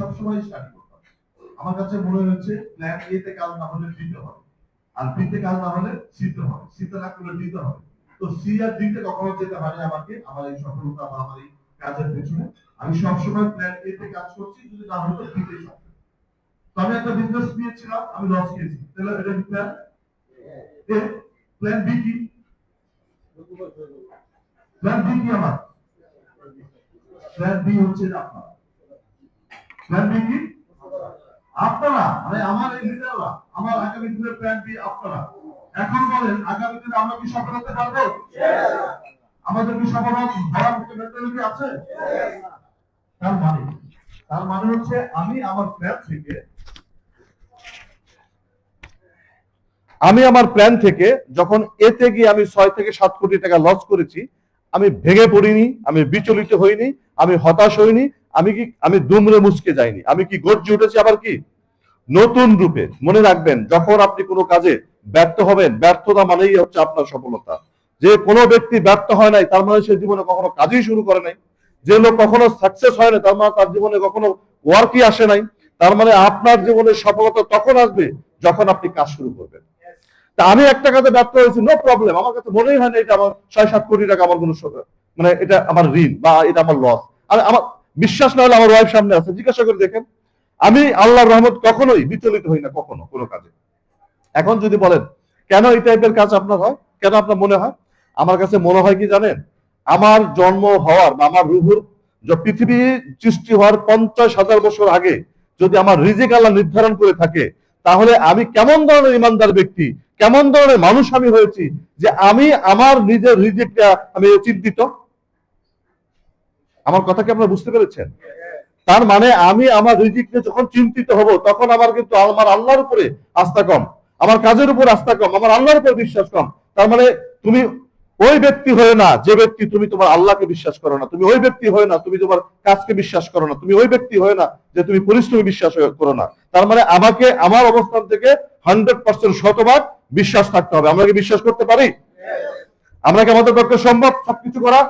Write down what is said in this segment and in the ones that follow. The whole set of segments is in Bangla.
সবসময় স্টাডি করতাম। আমার কাছে মনে হচ্ছে প্ল্যান এ তে কাজ না হলে দিতে হবে, আর বি তে কাজ না হলে সি তে হবে, সি তে না করলে দিতে হবে। তো সি আর ডি তে কখনো যেতে হয় না আমাকে, আমার এই সফলতা বা আমার এই কাজের পেছনে। আমি সবসময় প্ল্যান এ তে কাজ করছি, যদি না হতো বি তে থাকতো। তো আমি একটা বিজনেস নিয়েছিলাম, আমি লস খেয়েছি, তাহলে এটা কি প্ল্যান এ? প্ল্যান বি কি? প্ল্যান বি কি আমার? প্ল্যান বি হচ্ছে আপনারা। প্ল্যান বি কি? আপনারা, মানে আমার এই লিডাররা, আমার আগামী দিনের প্ল্যান বি আপনারা। এখন বলেন, আগামী দিনে আমরা কি সফল হতে পারবো? আমাদের কি সফল হওয়ার মতো মেন্টালিটি আছে? তার মানে হচ্ছে আমি আমার প্ল্যান থেকে যখন এতে গিয়ে আমি 6 থেকে 7 কোটি টাকা লস করেছি, আমি ভেঙে পড়িনি, আমি বিচলিত হইনি, আমি হতাশ হইনি, আমি দুমড়ে মুচকে যাইনি, আমি কি গর্জে উঠেছি আবার কি নতুন রূপে। মনে রাখবেন, যখন আপনি কোনো কাজে ব্যর্থ হবেন, ব্যর্থতা মানেই হচ্ছে আপনার সফলতা। যে কোনো ব্যক্তি ব্যর্থ হয় নাই তার মানে সে জীবনে কখনো কাজই শুরু করে নাই। যে লোক কখনো সাকসেস হয় না তার মানে তার জীবনে কখনো ওয়ার্কই আসে নাই। তার মানে আপনার জীবনে সফলতা তখন আসবে যখন আপনি কাজ শুরু করবেন। তা আমি একটা কাজে ব্যর্থ হয়েছি, নো প্রবলেম, আমার কাছে মনেই হয় না এটা আমার 6-7 কোটি টাকা আমার কোনো মানে এটা আমার ঋণ বা এটা আমার লস। আমার বিশ্বাস না হলে আমার ওয়াইফ সামনে আছে, জিজ্ঞাসা করে দেখেন। আমি আল্লাহর রহমত কখনোই বিচলিত হই না কখনো কোনো কাজে। এখন যদি বলেন কেন এই টাইপের কাজ আপনার হয়, কেন আপনার মনে হয়? আমার কাছে মনে হয় কি জানেন, আমার জন্ম হওয়ার বা আমার রুহুর পৃথিবী সৃষ্টি হওয়ার 50,000 বছর আগে যদি আমার রিজিক আল্লাহ নির্ধারণ করে থাকে, তাহলে আমি কেমন ধরনের ইমানদার ব্যক্তি, কেমন ধরনের মানুষ আমি হয়েছি যে আমি আমার নিজের রিজিকটা আমি চিন্তিত। আমার কথা কি আপনারা বুঝতে পেরেছেন? তার মানে আমি আমার রিজিক নিয়ে যখন চিন্তিত হব, তখন আমার কিন্তু আমার আল্লাহর উপরে আস্থা কম, আমার কাজের উপর আস্থা কম, আমার আল্লাহর উপর বিশ্বাস কম। তার মানে তুমি ওই ব্যক্তি হয়ে না যে ব্যক্তি তুমি তোমার আল্লাহকে বিশ্বাস করো না, তুমি ওই ব্যক্তি হয়ে না তুমি তোমার কাজকে বিশ্বাস করো না, তুমি ওই ব্যক্তি হয়ে না যে তুমি পরিশ্রমী বিশ্বাস করো না। তার মানে আমাকে আমার অবস্থান থেকে 100% শতভাগ বিশ্বাস থাকতে হবে। আমরা কি বিশ্বাস করতে পারি? আমরা কি আমাদের পক্ষে সম্ভব সবকিছু করা?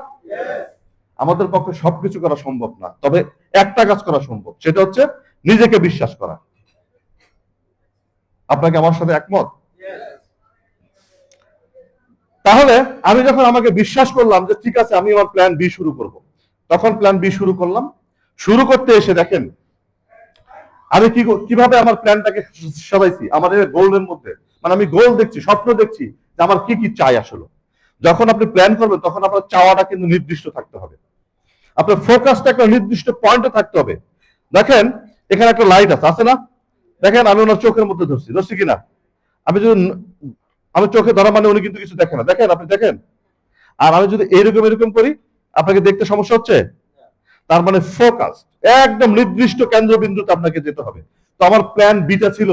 আমাদের পক্ষে সবকিছু করা সম্ভব না, তবে একটা কাজ করা সম্ভব, সেটা হচ্ছে নিজেকে বিশ্বাস করা। আপনাকে আমার সাথে একমত? তাহলে আমি যখন আমাকে বিশ্বাস করলাম যে ঠিক আছে আমি আমার প্ল্যান বি শুরু করব, তখন প্ল্যান বি শুরু করলাম। শুরু করতে এসে দেখেন আমি কিভাবে আমার প্ল্যানটাকে সাজাইছি আমার গোলের মধ্যে। মানে আমি গোল দেখছি, স্বপ্ন দেখছি যে আমার কি কি চাই আসলে। যখন আপনি প্ল্যান করবেন তখন আপনার চাওয়াটা কিন্তু নির্দিষ্ট থাকতে হবে, আপনার ফোকাসটা একটা নির্দিষ্ট পয়েন্টে থাকতে হবে। দেখেন এখানে একটা লাইট আছে না? দেখেন আমি ওনার চোখের মধ্যে ধরছি কিনা? আমি যদি আমি চোখে ধরা মানে উনি কিন্তু কিছু দেখে না, দেখেন আপনি দেখেন। আর আমি যদি এরকম করি, আপনাকে দেখতে সমস্যা হচ্ছে? তার মানে ফোকাস একদম নির্দিষ্ট কেন্দ্রবিন্দুতে আপনাকে যেতে হবে। তো আমার প্ল্যান বিটা ছিল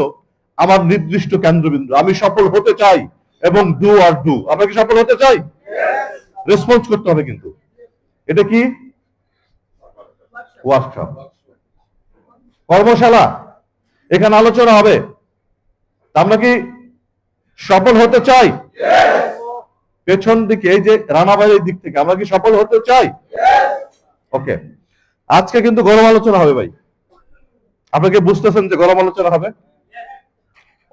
আমার নির্দিষ্ট কেন্দ্রবিন্দু। আমি সফল হতে চাই এবং ডু আর ডু। আমরা কি সফল হতে চাই? রেসপন্স করতে হবে কিন্তু। এটা কি? ওয়ার্কশপ, কর্মশালা, এখানে আলোচনা হবে। আমরা কি সফল হতে চাই? পেছন দিকে এই যে রানাবাড়ির দিক থেকে আমরা কি সফল হতে চাই? ওকে, আজকে কিন্তু গরম আলোচনা হবে ভাই। আপনাকে বুঝতেছেন যে গরম আলোচনা হবে,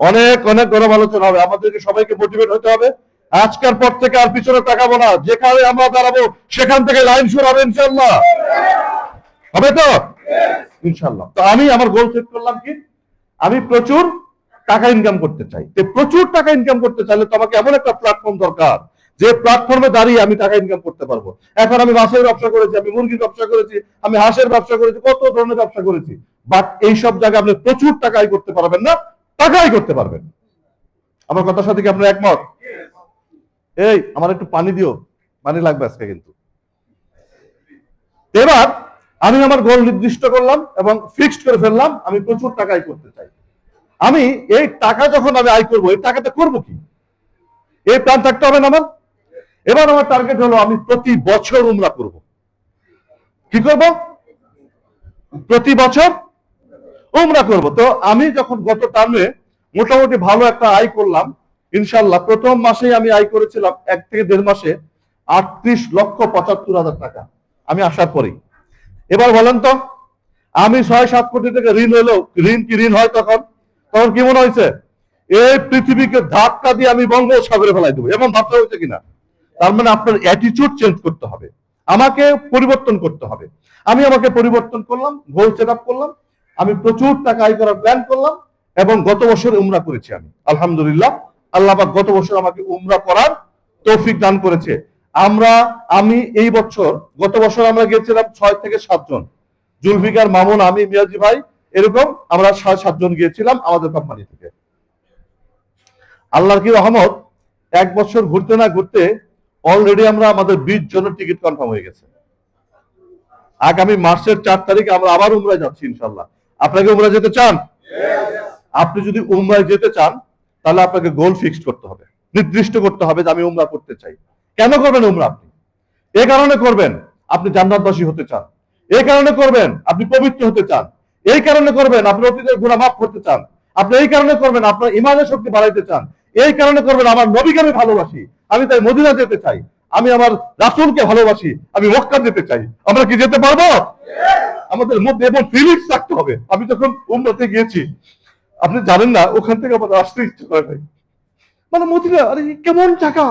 অনেক অনেক গরম আলোচনা হবে। আমাদেরকে সবাইকে মোটিভেট হতে হবে। আজকের পর থেকে আর পিছনে তাকাবো না, যেখানে আমরা দাঁড়াবো সেখান থেকে লাইন শুরু হবে ইনশাল্লাহ। হবে তো ইনশাল্লাহ। তো আমি আমার গোল সেট করলাম কি, আমি প্রচুর টাকা ইনকাম করতে চাই। প্রচুর টাকা ইনকাম করতে চাইলে তোমাকে এমন একটা প্ল্যাটফর্ম দরকার যে প্ল্যাটফর্মে দাঁড়িয়ে আমি টাকা ইনকাম করতে পারবো। এখন আমি মাছের ব্যবসা করেছি, আমি মুরগির ব্যবসা করেছি, আমি হাঁসের ব্যবসা করেছি, কত ধরনের ব্যবসা করেছি, বাট এইসব জায়গায় আপনি প্রচুর টাকাই করতে পারবেন না, টাকাই করতে পারবেন। আমার কথার সাথে কি আপনার একমত? এই আমার একটু পানি দিও, পানি লাগবে আজকে কিন্তু। এবার আমি আমার গোল নির্দিষ্ট করলাম এবং ফিক্সড করে ফেললাম, আমি প্রচুর টাকা আয় করতে চাই। আমি এই টাকা যখন আমি আয় করবো, এই টাকাটা করবো কি, এই প্ল্যান থাকতে হবে না আমার। এবার আমার টার্গেট হলো আমি প্রতি বছর উমরা করব। কি করব? প্রতি বছর উমরা করব। তো আমি যখন গত টার্মে মোটামুটি ভালো একটা আয় করলাম ইনশাল্লাহ। প্রথম মাসেই আমি আয় করেছিলাম 1 থেকে 1.5 মাসে 38,75,000 টাকা আমি আসার পরেই। এবার বলেন তো আমি 6-7 কোটি টাকা ঋণ হলো, ঋণ কি ঋণ হয় তখন? তখন কি মনে হয়েছে এই পৃথিবীকে ধাক্কা দিয়ে আমি বঙ্গোপসাগরে ফেলাই দেবো, এমন ভাবতে হয়েছে কিনা? তার মানে আপনার অ্যাটিটিউড চেঞ্জ করতে হবে, আমাকে পরিবর্তন করতে হবে। আমি আমাকে পরিবর্তন করলাম, গোল সেট আপ করলাম, আমি প্রচুর টাকা আয় করার প্ল্যান করলাম, এবং গত বছর উমরা করেছি আমি, আলহামদুলিল্লাহ। আল্লাহ পাক গত বছর আমাকে উমরা করার তৌফিক দান করেছে। আমি এই বছর, গত বছর আমরা গিয়েছিলাম 6 থেকে 7 জন, জুলফিকার, মামুন, আমি, মিয়াজি ভাই, এরকম আমরা 6-7 জন গিয়েছিলাম আমাদের কোম্পানি থেকে। আল্লাহর কি রহমত, 1 বছর ঘুরতে না ঘুরতে অলরেডি আমরা আমাদের 20 জনের টিকিট কনফার্ম হয়ে গেছে। আগামী মার্চের 4 তারিখে আমরা আবার উমরায় যাচ্ছি ইনশাআল্লাহ। আপনাকে উমরায় যেতে চান? আপনি যদি উমরায় যেতে চান তাহলে আপনাকে গোল ফিক্সড করতে হবে, নির্দিষ্ট করতে হবে যে আমি উমরা করতে চাই। কেন করবেন উমরা? আপনি এই কারণে করবেন আপনি জান্নাতবাসী হতে চান, এই কারণে করবেন আপনি পবিত্র হতে চান, এই কারণে করবেন আপনি অতীতের গুনাহ মাফ করতে চান, আপনি এই কারণে করবেন আপনার ইমানের শক্তি বাড়াইতে চান, এই কারণে করবেন আমার নবীকে আমি ভালোবাসি, আমি তাই মদিনা যেতে চাই, আমি আমার রাসূলকে ভালোবাসি, আমি মক্কা যেতে চাই। আমরা কি যেতে পারবো? আমাদের মধ্যে এমন ফিলিংস থাকতে হবে। আমি যখন উমরাতে গিয়েছি, আপনি জানেন না, ওখান থেকে আমার আসতে ইচ্ছে করে নাই। মানে মদিনা, আরে কেমন জায়গা,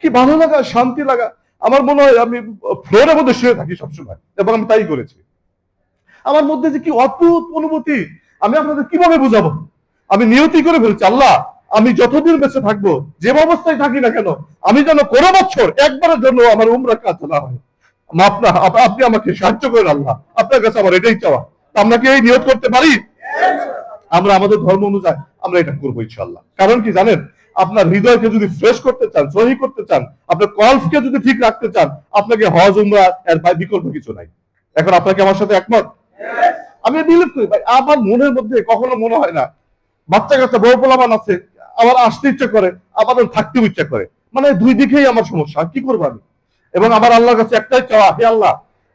কি ভালো লাগা, শান্তি লাগা। আমার মনে হয় আমি ফ্লোরের মধ্যে শুয়ে থাকি সবসময়, এবং আমি তাই করেছি। আমার মধ্যে যে কি অদ্ভুত অনুভূতি, আমি আপনাদের কিভাবে বুঝাবো। আমি নিয়তি করে ফেলছি, আল্লাহ আমি যতদিন বেঁচে থাকবো, যে অবস্থায় থাকি না কেন, আমি যেন কোনো বছর একবারের জন্য আমার উমরা কাজ না হয়। আপনি আমাকে সাহায্য করেন আল্লাহ, আপনার কাছে আমার এটাই চাওয়া। আমরা কি এই নিয়ত করতে পারি? আমরা আমাদের ধর্ম অনুযায়ী আমরা এটা করবো ইনশাআল্লাহ। কারণ কি জানেন, আপনার হৃদয়কে যদি ফ্রেশ করতে চান, সহি করতে চান, আপনার কলফকে যদি ঠিক রাখতে চান, আপনাকে হজ উমরা এর বিকল্প কিছু নাই। এখন আপনাকে আমার সাথে একমত? আমি বিলিভ করি ভাই, আমার মনের মধ্যে কখনো মনে হয় না, বাচ্চা কাচ্চা বউ পোলাপান আছে, আমার আসতে ইচ্ছা করে, আবার থাকতেও ইচ্ছা করে, মানে দুই দিকেই আমার সমস্যা, কি করবো আমি? এবং আমার আল্লাহর কাছে একটাই চাওয়া, হে আল্লাহ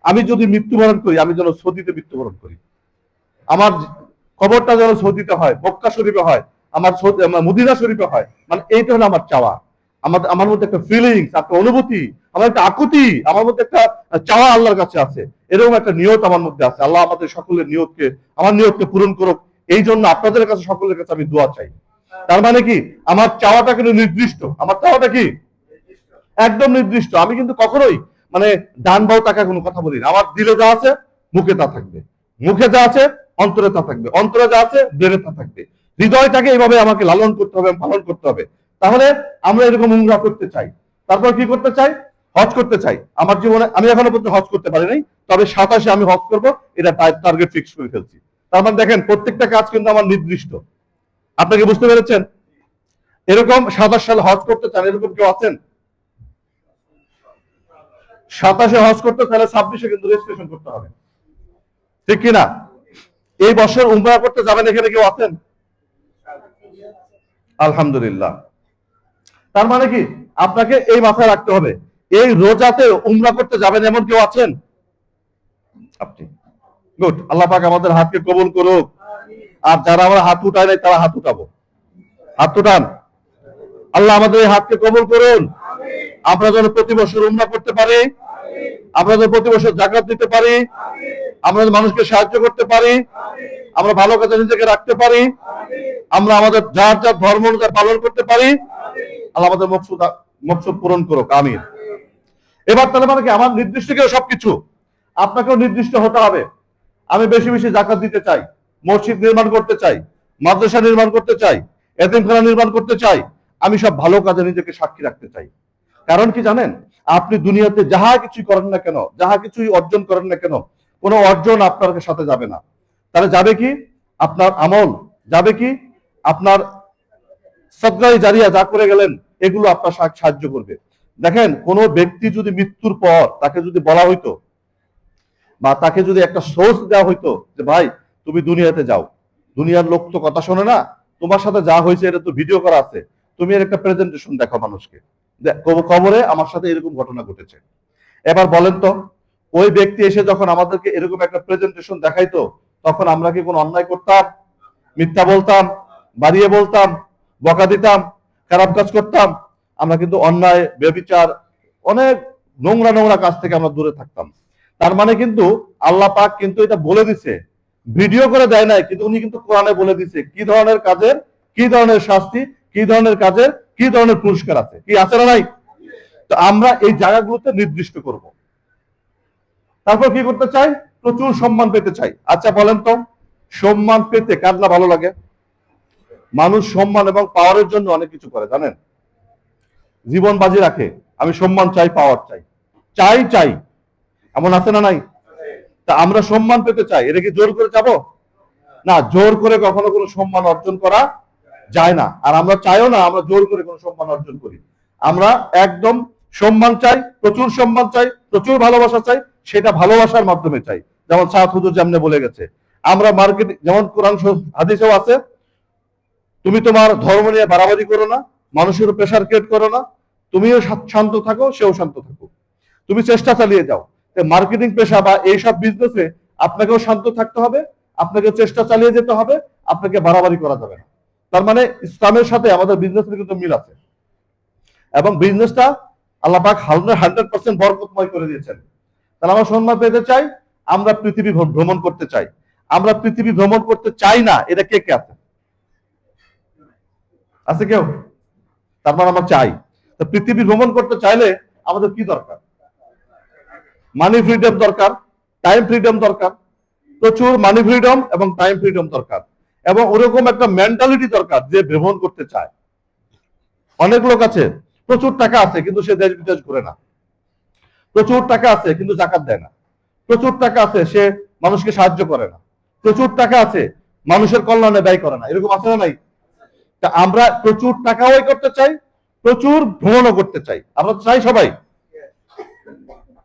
আমি যদি মৃত্যুবরণ করি, আমি যেন সৌদিতে মৃত্যুবরণ করি, আমার কবরটা যেন সৌদিতে হয়, মক্কা শরীফে হয়, আমার মদিনা শরীফে হয়। মানে এইটা হলো আমার চাওয়া। আমার মধ্যে একটা ফিলিংস, একটা অনুভূতি, আমার একটা আকুতি, আমার মধ্যে একটা চাওয়া আল্লাহর কাছে আছে। এরকম একটা নিয়ত আমার মধ্যে আছে। আল্লাহ আমাদের সকলের নিয়তকে, আমার নিয়তকে পূরণ করুক। এই জন্য আপনাদের কাছে, সকলের কাছে আমি দোয়া চাই। তার মানে কি, আমার চাওয়াটা কিন্তু নির্দিষ্ট। আমার চাওয়াটা কি? একদম নির্দিষ্ট। আমি কিন্তু কখনোই মানে ডান বাউ টাকা কোনো কথা বলি না। আমার দিলে যা আছে মুখে তা থাকবে, মুখে যা আছে অন্তরে তা থাকবে, অন্তরে যা আছে ব্রেনে তা থাকবে। হৃদয়টাকে এইভাবে আমাকে লালন করতে হবে, পালন করতে হবে। তাহলে আমরা এরকম উমরা করতে চাই। তারপর কি করতে চাই? হজ করতে চাই। আমার জীবনে আমি এখনো পর্যন্ত হজ করতে পারি নাই, তবে 27-এ আমি হজ করব, এটা টার্গেট ফিক্স করে ফেলছি। তার মানে দেখেন, প্রত্যেকটা কাজ কিন্তু আমার নির্দিষ্ট। আপনাকে বুঝতে পেরেছেন? এরকম 27 সালে হজ করতে চান, এরকম কেউ আছেন? 27-এ হজ করতে চাইলে 26-এ কিন্তু রেজিস্ট্রেশন করতে হবে, ঠিক কিনা? এই বছর উমরা করতে যাবেন, এখানে কেউ আছেন? আলহামদুলিল্লাহ। তার মানে কি, আপনাকে এই মাথায় রাখতে হবে, এই রোজাতে উমরা করতে যাবেন এমন কেউ আছেন? আপনি। গুড। আল্লাহ পাক আমাদের হাতকে কবুল করুক। আর যারা আমরা হাত উঠায় নাই, তারা হাত উঠাবো। হাত উঠান। আল্লাহ আমাদের এই হাতকে কবুল করুন। আমরা যেন প্রতি বছর উমরা করতে পারি, আমরা যেন প্রতি বছর যাকাত দিতে পারি, আমরা মানুষকে সাহায্য করতে পারি, আমরা ভালো কাজে নিজেকে রাখতে পারি, আমরা আমাদের যার যার ধর্ম অনুযায়ী পালন করতে পারি। আল্লাহ আমাদের মকসুদ পূরণ করুক, আমিন। এবার তাহলে মানে কি, আমার নির্দিষ্ট কেউ সবকিছু, আপনাকেও নির্দিষ্ট হতে হবে। আমি বেশি বেশি যাকাত দিতে চাই, মসজিদ নির্মাণ করতে চাই, মাদ্রাসা নির্মাণ করতে চাই, এতিমখানা নির্মাণ করতে চাই, আমি সব ভালো কাজে নিজেকে সাক্ষী রাখতে চাই। কারণ কি জানেন, আপনি দুনিয়াতে যাহা কিছু করেন না কেন, যাহা কিছুই অর্জন করেন না কেন, কোনো অর্জন আপনার সাথে যাবে না। তাহলে যাবে কি? আপনার আমল যাবে কি? আপনার সদকায়ে জারিয়া যা করে গেলেন, এগুলো আপনার সাহায্য করবে। দেখেন, কোন ব্যক্তি যদি মৃত্যুর পর তাকে যদি বলা হইতো, বা তাকে যদি একটা সোর্স দেওয়া হইতো যে ভাই তুমি দুনিয়াতে যাও, দুনিয়ার লোক তো কথা শোনে না, তোমার সাথে যা হয়েছে এটা তো ভিডিও করা আছে, তুমি এর একটা প্রেজেন্টেশন দেখো মানুষকে, কবরে আমার সাথে এরকম ঘটনা ঘটেছে। এবার বলেন তো, ওই ব্যক্তি এসে যখন আমাদেরকে এরকম একটা প্রেজেন্টেশন দেখাইতো, তখন আমরা কি কোনো অন্যায় করতাম? মিথ্যা বলতাম, বাড়িয়ে বলতাম, বকা দিতাম, খারাপ কাজ করতাম? আমরা কিন্তু অন্যায়, ব্যভিচার, অনেক নোংরা নোংরা কাজ থেকে আমরা দূরে থাকতাম। তার মানে কিন্তু আল্লাহ পাক কিন্তু এটা বলে দিছে, ভিডিও করে দেয় নাই, কিন্তু উনি কিন্তু কোরআনে বলে দিছে কি ধরনের কাজের কি ধরনের শাস্তি, কি ধরনের কাজের কি ধরনের পুরস্কার আছে, কি আছে না নাই? তো আমরা এই জায়গাগুলোতে নির্দিষ্ট করব। তারপর কি করতে চাই? প্রচুর সম্মান পেতে চাই। আচ্ছা বলেন তো, সম্মান পেতে কার না ভালো লাগে? মানুষ সম্মান এবং পাওয়ারের জন্য অনেক কিছু করে, জানেন, জীবন বাজি রাখে। আমি সম্মান চাই, পাওয়ার চাই, চাই চাই, এমন আছে না নাই? তা আমরা সম্মান পেতে চাই, এটা কি জোর করে যাব? না, জোর করে কখনো কোনো সম্মান অর্জন করা যায় না। আর আমরা চাইও না আমরা জোর করে কোনো সম্মান অর্জন করি। আমরা একদম সম্মান চাই, প্রচুর সম্মান চাই, প্রচুর ভালোবাসা চাই, সেটা ভালোবাসার মাধ্যমে চাই। যেমন সাদ হুজুর যেমন বলে গেছে, আমরা মার্কেটিং, যেমন কোরআন হাদিসেও আছে, তুমি তোমার ধর্ম নিয়ে বাড়াবাড়ি করো না, মানুষের প্রেশার ক্রিয়েট করো না, তুমিও শান্ত থাকো, সেও শান্ত থাকো, তুমি চেষ্টা চালিয়ে যাও। মার্কেটিং পেশা বা এইসব বিজনেসে আপনাকেও শান্ত থাকতে হবে, আপনাকে চেষ্টা চালিয়ে যেতে হবে, আপনাকে বাড়াবাড়ি করা যাবে না। তার মানে ইসলামের সাথে আমাদের বিজনেসের কিন্তু মিল আছে, এবং বিজনেসটা আল্লাহ পাক 100% বরকতময় করে দিয়েছেন। তাহলে আমরা সম্মান পেতে চাই, আমরা পৃথিবী ভ্রমণ করতে চাই। আমরা পৃথিবী ভ্রমণ করতে চাই না, এটা কে কে আছে? আছে কেউ? তারপর আমরা চাই। তো পৃথিবী ভ্রমণ করতে চাইলে আমাদের কি দরকার? মানি ফ্রিডম দরকার, টাইম ফ্রিডম দরকার, প্রচুর মানি ফ্রিডম এবং টাইম ফ্রিডম দরকার, এবং ওরকম একটা মেন্টালিটি দরকার যে ভ্রমণ করতে চায়। অনেক লোক আছে, প্রচুর টাকা আছে কিন্তু সে দেশ বিদেশ ঘুরে না, প্রচুর টাকা আছে কিন্তু জাকাত দেয় না, প্রচুর টাকা আছে সে মানুষকে সাহায্য করে না, প্রচুর টাকা আছে মানুষের কল্যাণে ব্যয় করে না। এরকম আছে না নাই? তা আমরা প্রচুর টাকাও করতে চাই, প্রচুর ভ্রমণও করতে চাই। আমরা চাই সবাই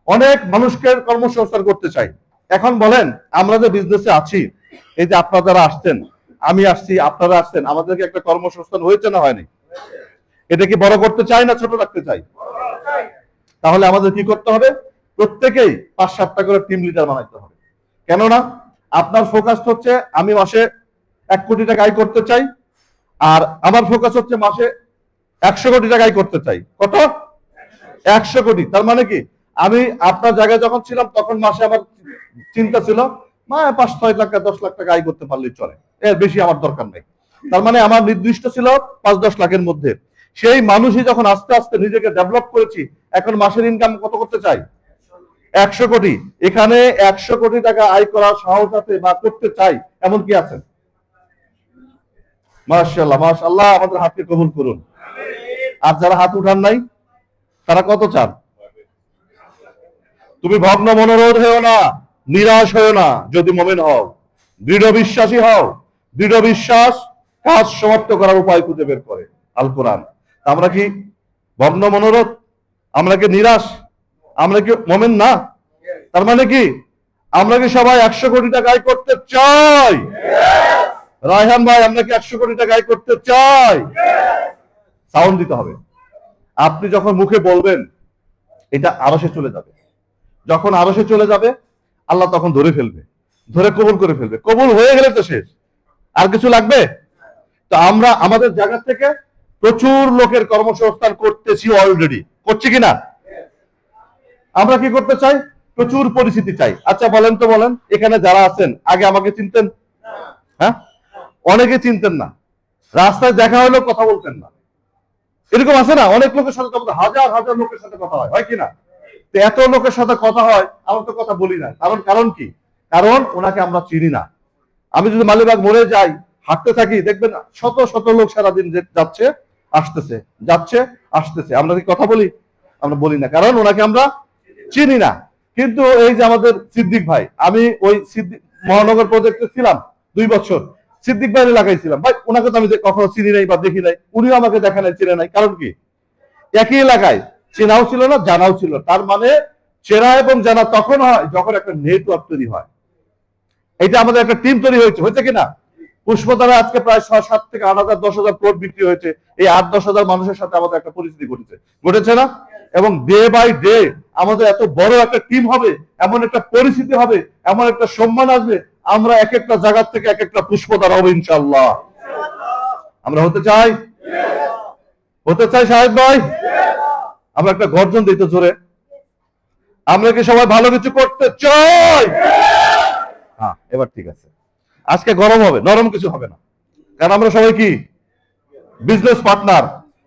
অনেক মানুষকে কর্মসংস্থান করতে চাই। এখন বলেন, আমরা যে বিজনেসে আছি, এই যে আপনারা যারা আসছেন, আমি আসছি, আপনারা আসছেন, আমাদেরকে একটা কর্মসংস্থান হয়েছে না হয়নি? এটা কি বড় করতে চাই না ছোট রাখতে চাই? তাহলে আমাদের কি করতে হবে? প্রত্যেকেই 5-7টা করে টিম লিডার বানাইতে হবে। কেননা আপনার ফোকাস হচ্ছে আমি মাসে 1 কোটি টাকা আয় করতে চাই, আর আমার ফোকাস হচ্ছে মাসে 100 কোটি টাকা আয় করতে চাই। কত? 100 কোটি। তার মানে কি, আমি আপনার জায়গায় যখন ছিলাম তখন মাসে আমার চিন্তা ছিল 5-6 লাখ 10 লাখ টাকা আয় করতে পারলেই চলে, এর বেশি আমার দরকার নেই। তার মানে আমার নির্দিষ্ট ছিল 5-10 লাখের মধ্যে। সেই মানুষই যখন আস্তে আস্তে নিজেকে ডেভেলপ করেছি, এখন মাসের ইনকাম কত করতে চাই? 100 কোটি। এখানে 100 কোটি টাকা আয় করার সাহস আছে বা করতে চাই এমন কি আছেন? মাশাআল্লাহ মাশাআল্লাহ, আমাদের হাতকে কবুল করুন। আর যারা হাত উঠান নাই তারা কত চান? তুমি ভগ্ন মনোরোধ হও না, নিরাশ হও না, যদি মুমিন হও, দৃঢ় বিশ্বাসী হও। দৃঢ় বিশ্বাস কাজ সমাপ্ত করার উপায় খুঁজে বের করে আল কোরআন। আমরা কি ভগ্ন মনোরোধ? আমরা কি নিরাশ? আমরা কি মুমিন না? তার মানে কি আমরা কি সবাই 100 কোটি টাকা আয় করতে চাই? রায়হান ভাই, আমরা কি 100 কোটি টাকা আয় করতে চাই? সাউন্ড দিতে হবে। আপনি যখন মুখে বলবেন, এটা আরশে চলে যাবে। যখন আরশে চলে যাবে, আল্লাহ তখন ধরে ফেলবে, ধরে কবুল করে ফেলবে। কবুল হয়ে গেলে তো শেষ, আর কিছু লাগবে? তো আমরা আমাদের জায়গা থেকে প্রচুর লোকের কর্মসংস্থান করতেছি, অলরেডি করছি কিনা? আমরা কি করতে চাই? প্রচুর পরিচিতি চাই। আচ্ছা বলেন তো, বলেন, এখানে যারা আছেন আগে আমাকে চিনতেন? হ্যাঁ, অনেকে চিনতেন না, রাস্তায় দেখা হলেও কথা বলতেন না। এরকম আছে না? অনেক লোকের সাথে কথা, হাজার হাজার লোকের সাথে কথা হয়, হয় কিনা? তো এত লোকের সাথে কথা হয়, আমরা তো কথা বলি না। কারণ কি? কারণ ওনাকে আমরা চিনি না। আমি যদি মালিবাগ মোড়ে যাই, হাঁটতে থাকি, দেখবেন শত শত লোক সারাদিন যাচ্ছে আসতেছে, যাচ্ছে আসতেছে, আমরা কি কথা বলি? আমরা বলি না, কারণ ওনাকে আমরা চিনি না। কিন্তু এই যে আমাদের সিদ্দিক ভাই, আমি ওই সিদ্দিক মহানগর প্রজেক্টে ছিলাম 2 বছর, সিদ্দিক ভাই এলাকায় ছিলাম, ভাই ওনাকে তো আমি কখনো চিনি নাই বা দেখি নাই, উনিও আমাকে দেখা নাই, চিনে নাই। কারণ কি? একই এলাকায়, চেনাও ছিল না, জানাও ছিল। তার মানে চেনা এবং জানা তখন হয় যখন একটা নেটওয়ার্ক তৈরি হয়। এটা আমাদের একটা টিম তৈরি হয়েছে, হয়েছে কিনা? পুষ্পতারা আজকে প্রায় 6-7 থেকে 8,000 10,000 প্লট বিক্রি হয়েছে। এই 8-10,000 মানুষের সাথে আমাদের একটা পরিস্থিতি ঘটেছে না? এবং ডে বাই ডে আমাদের এত বড় একটা টিম হবে, এমন একটা পরিস্থিতি হবে, এমন একটা সম্মান আসবে, আমরা এক একটা জায়গা থেকে এক একটা পুষ্পতারা হবে ইনশাআল্লাহ। আমরা হতে চাই, হতে চাই সাহেব ভাই। আমরা একটা গর্জন দিই তো জোরে, আমরা কি সবাই ভালো কিছু করতে চাই? হ্যাঁ, এবার ঠিক আছে। আজকে গরম হবে, নরম কিছু হবে না, কারণ আমরা সবাই কি বিজনেস পার্টনার।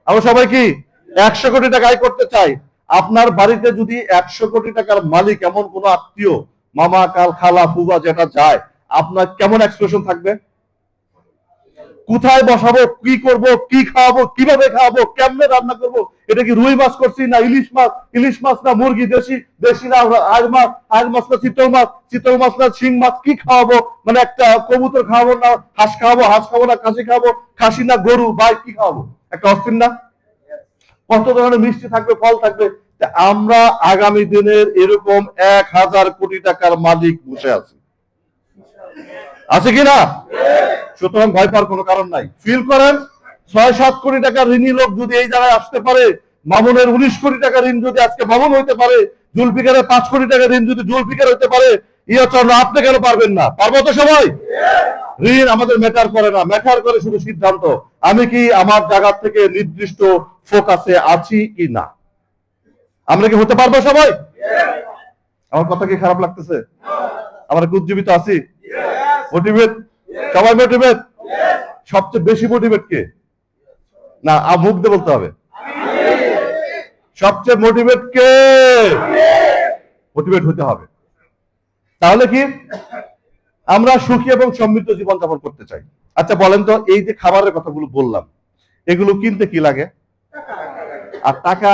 আমরা সবাই কি 100 কোটি টাকা আয় করতে চাই। আপনার বাড়িতে যদি 100 কোটি টাকার মালিক এমন কোন আত্মীয়, মামা, কাল, খালা, ফুবা যেটা যায়, আপনার কেমন এক্সপ্রেশন থাকবে? কোথায় বসাবো, কি করব, কি খাওয়াবো, কিভাবে খাওয়াবো, কেমনে রান্না করব? এটা কি রুই মাছ করছি না ইলিশ মাছ, ইলিশ মাছ না মুরগি, দেশি দেশি না আইড় মাছ, আইড় মাছ না চিতল মাছ, চিতল মাছ না শিং মাছ, কি খাওয়াবো? মানে একটা কবুতর খাওয়াবো না হাঁস খাওয়াবো, হাঁস খাবো না খাসি খাওয়াবো, খাসি না গরু, ভাই কি খাওয়াবো? একটা অস্থির না? কত ধরনের মিষ্টি থাকবে, ফল থাকবে। আমরা আগামী দিনের এরকম 1000 কোটি টাকার মালিক বসে আছি, আছে কিনা? সুতরাং ভয় পাওয়ার কোনো কারণ নাই। ফিল করেন, 6-7 কোটি টাকার ঋণী লোক যদি এই জায়গায় আসতে পারে, মামুনের 19 কোটি টাকা ঋণ যদি আজকে মামুন হইতে পারে, জুলফিকারের 5 কোটি টাকা ঋণ যদি জুলফিকার হইতে পারে, চন্দ্র আপনি কেন পারবেন না? পারবো তো সবাই। ঋণ আমাদের ম্যাটার করে না, ম্যাটার করে শুধু সিদ্ধান্ত, আমি কি আমার জায়গা থেকে নির্দিষ্ট ফোকাসে আছি কি না। আমরা কি হতে পারবো সবাই? আমার কথা কি খারাপ লাগতেছে? আমরা কি উজ্জীবিত আছি? মোটিভেট? সবাই মোটিভেট? সবচেয়ে বেশি মোটিভেট কে? না, মুখ দিয়ে বলতে হবে। সবচেয়ে মোটিভেট কে? মোটিভেট হতে হবে। তাহলে কি আমরা সুখী এবং সমৃদ্ধ জীবন যাপন করতে চাই। আচ্ছা বলেন তো, এই যে খাবারের কথাগুলো বললাম, এগুলো কিনতে কি লাগে? আর টাকা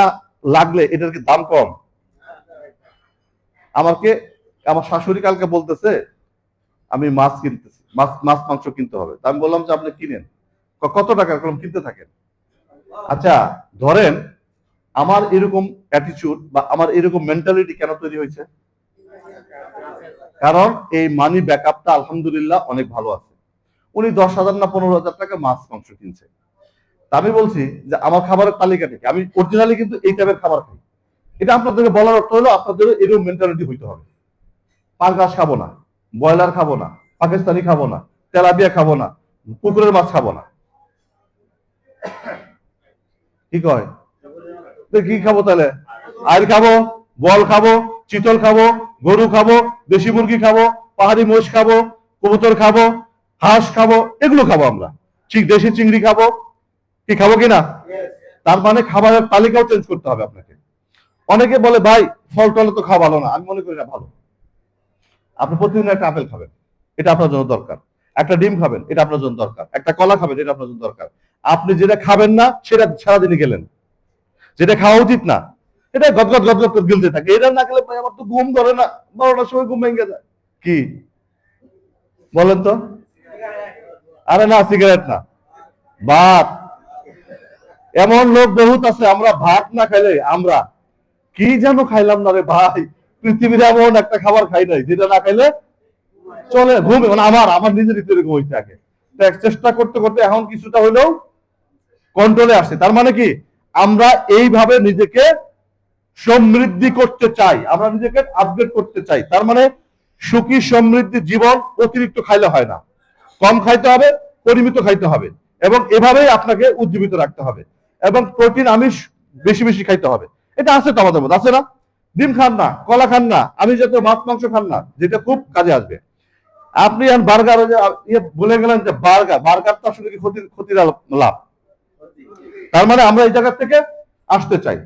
লাগলে এটার কি দাম কম? আমাকে আমার শাশুড়ি কালকে বলতেছে আমি মাছ কিনতেছি, মাছ মাংস কিনতে হবে। আমি বললাম যে আপনি কিনেন। কত টাকা? কিনতে থাকেন। আচ্ছা ধরেন আমার এরকম অ্যাটিটিউড বা আমার এরকম মেন্টালিটি কেন তৈরি হয়েছে? কারণ এই মানি ব্যাকআপটা আলহামদুলিল্লাহ অনেক ভালো আছে। উনি 10,000 না 15,000 টাকা মাছ মাংস কিনছে। আমি বলছি যে আমার খাবারের তালিকা থেকে আমি অরিজিনালি কিন্তু এই টাইপের খাবার খাই। এটা আপনাদেরকে বলার অর্থ হলো আপনাদের এরকম মেন্টালিটি হইতে হবে। পাঙ্গাস খাবো না, ব্রয়লার খাবো না, পাকিস্তানি খাবো না, তেলাপিয়া খাবো না, পুকুরের মাছ খাবো না। কি কয়? কি খাবো তাহলে? আইড় খাবো, বল খাবো, চিতল খাবো, গরু খাবো, দেশি মুরগি খাবো, পাহাড়ি মোষ খাবো, কবুতর খাবো, হাঁস খাবো, এগুলো খাবো আমরা। ঠিক দেশি চিংড়ি খাবো, কি খাবো কিনা? তার মানে খাবারের তালিকাও চেঞ্জ করতে হবে আপনাকে। অনেকে বলে ভাই ফল টলে তো খাওয়া ভালো না। আমি মনে করি না ভালো। আপনি প্রতিদিন একটা আপেল খাবেন, এটা আপনার জন্য দরকার। একটা ডিম খাবেন, এটা আপনার জন্য দরকার। একটা কলা খাবেন, এটা আপনার জন্য দরকার। আপনি যেটা খাবেন না সেটা সারাদিনই গেলেন, যেটা খাওয়া উচিত না এটা গদগদ গদগদ করে গিলতে থাকে। এটা না খেলে আমার তো ঘুম ধরে না, 12টার সময় ঘুম ভেঙে যায়। কি বলেন তো? আরে না, সিগারেট না, ভাত। এমন লোক বহুত আছে, আমরা ভাত না খাইলে আমরা কি যেন খাইলাম না রে ভাই। পৃথিবীর এমন একটা খাবার খাই নাই যেটা না খাইলে চলে। ঘুম মানে আমার নিজের ভিতরে ঘুম হইতে থাকে। চেষ্টা করতে করতে এখন কিছুটা হইলেও কন্ট্রোলে আসে। তার মানে কি আমরা এইভাবে নিজেকে সমৃদ্ধি করতে চাই, আমরা নিজেকে আপডেট করতে চাই। তার মানে সুখী সমৃদ্ধি জীবন অতিরিক্ত খাইলে হয় না, কম খাইতে হবে, পরিমিত খাইতে হবে, এবং এভাবেই আপনাকে উজ্জীবিত রাখতে হবে। এবং প্রোটিন আমিষ বেশি বেশি খাইতে হবে। এটা আছে তো আমাদের মধ্যে, আছে না? ডিম খান না, কলা খান না, আমি যাতে মাছ মাংস খান না, যেটা খুব কাজে আসবে। আপনি বার্গার বলে গেলেন যে বার্গার তো আসলে কি ক্ষতির লাভ। তার মানে আমরা এই জায়গা থেকে আসতে চাই।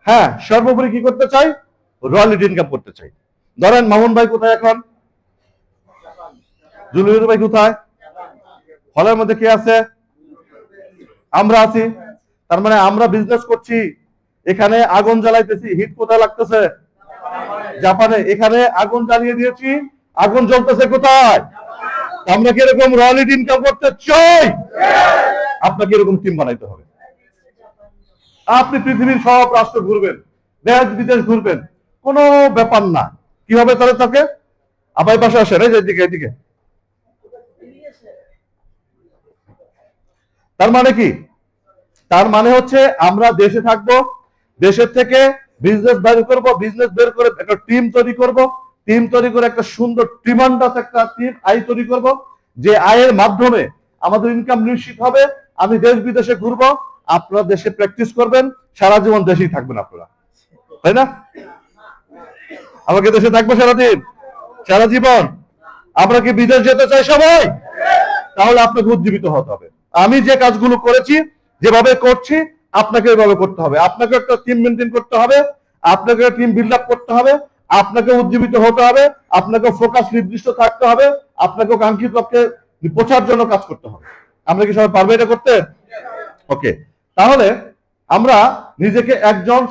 হ্যাঁ, সর্বোপরি কি করতে চাই? রয়্যালিটি ইনকাম করতে চাই। ধরেন মামুন ভাই কোথায় এখন? জুলুর ভাই কোথায়? হলের মধ্যে কে আছে? আমরা আছি। তার মানে আমরা বিজনেস করছি, এখানে আগুন জ্বালাইতেছি। হিট কোথায় লাগতেছে? জাপানে। এখানে আগুন জ্বালিয়ে দিয়েছি, আগুন জ্বলতেছে কোথায়? আমরা কি এরকম রয়্যালিটি ইনকাম করতে চাই? আপনাকে এরকম টিম বানাইতে হবে। আপনি পৃথিবীর সব রাষ্ট্র ঘুরবেন, দেশ বিদেশ ঘুরবেন, কোনো ব্যাপার না। কি হবে তাহলে? তাকে আবার পাশে আসেন, এদিকে এদিকে। তার মানে কি? তার মানে হচ্ছে আমরা দেশে থাকবো, দেশের থেকে বিজনেস বের করব, বিজনেস বের করে একটা টিম তৈরি করব, টিম তৈরি করে একটা সুন্দর ট্রিমান্ডাস একটা টিম আয় তৈরি করব, যে আয়ের মাধ্যমে আমাদের ইনকাম নিশ্চিত হবে। আমি দেশ বিদেশে ঘুরবো, আপনারা দেশে প্র্যাকটিস করবেন, সারা জীবন দেশেই থাকবেন আপনারা, তাই না? আমাকে দেশে থাকবো সারাদিন, সারা জীবন? আমরা কি বিদেশ যেতে চাই সবাই? তাহলে আপনাকে উজ্জীবিত হতে হবে। আমি যে কাজগুলো করেছি, যেভাবে করছি, আপনাকে এভাবে করতে হবে। আপনাকে একটা টিম মেনটেন করতে হবে, আপনাকে টিম বিল্ড আপ করতে হবে, আপনাকে উজ্জীবিত হতে হবে, আপনাকে ফোকাস নির্দিষ্ট থাকতে হবে, আপনাকে কাঙ্ক্ষিত লক্ষ্যে পৌঁছার জন্য কাজ করতে হবে। আমরা কি সবাই পারবো এটা করতে? ওকে, তাহলে আমরা নিজেকে একজন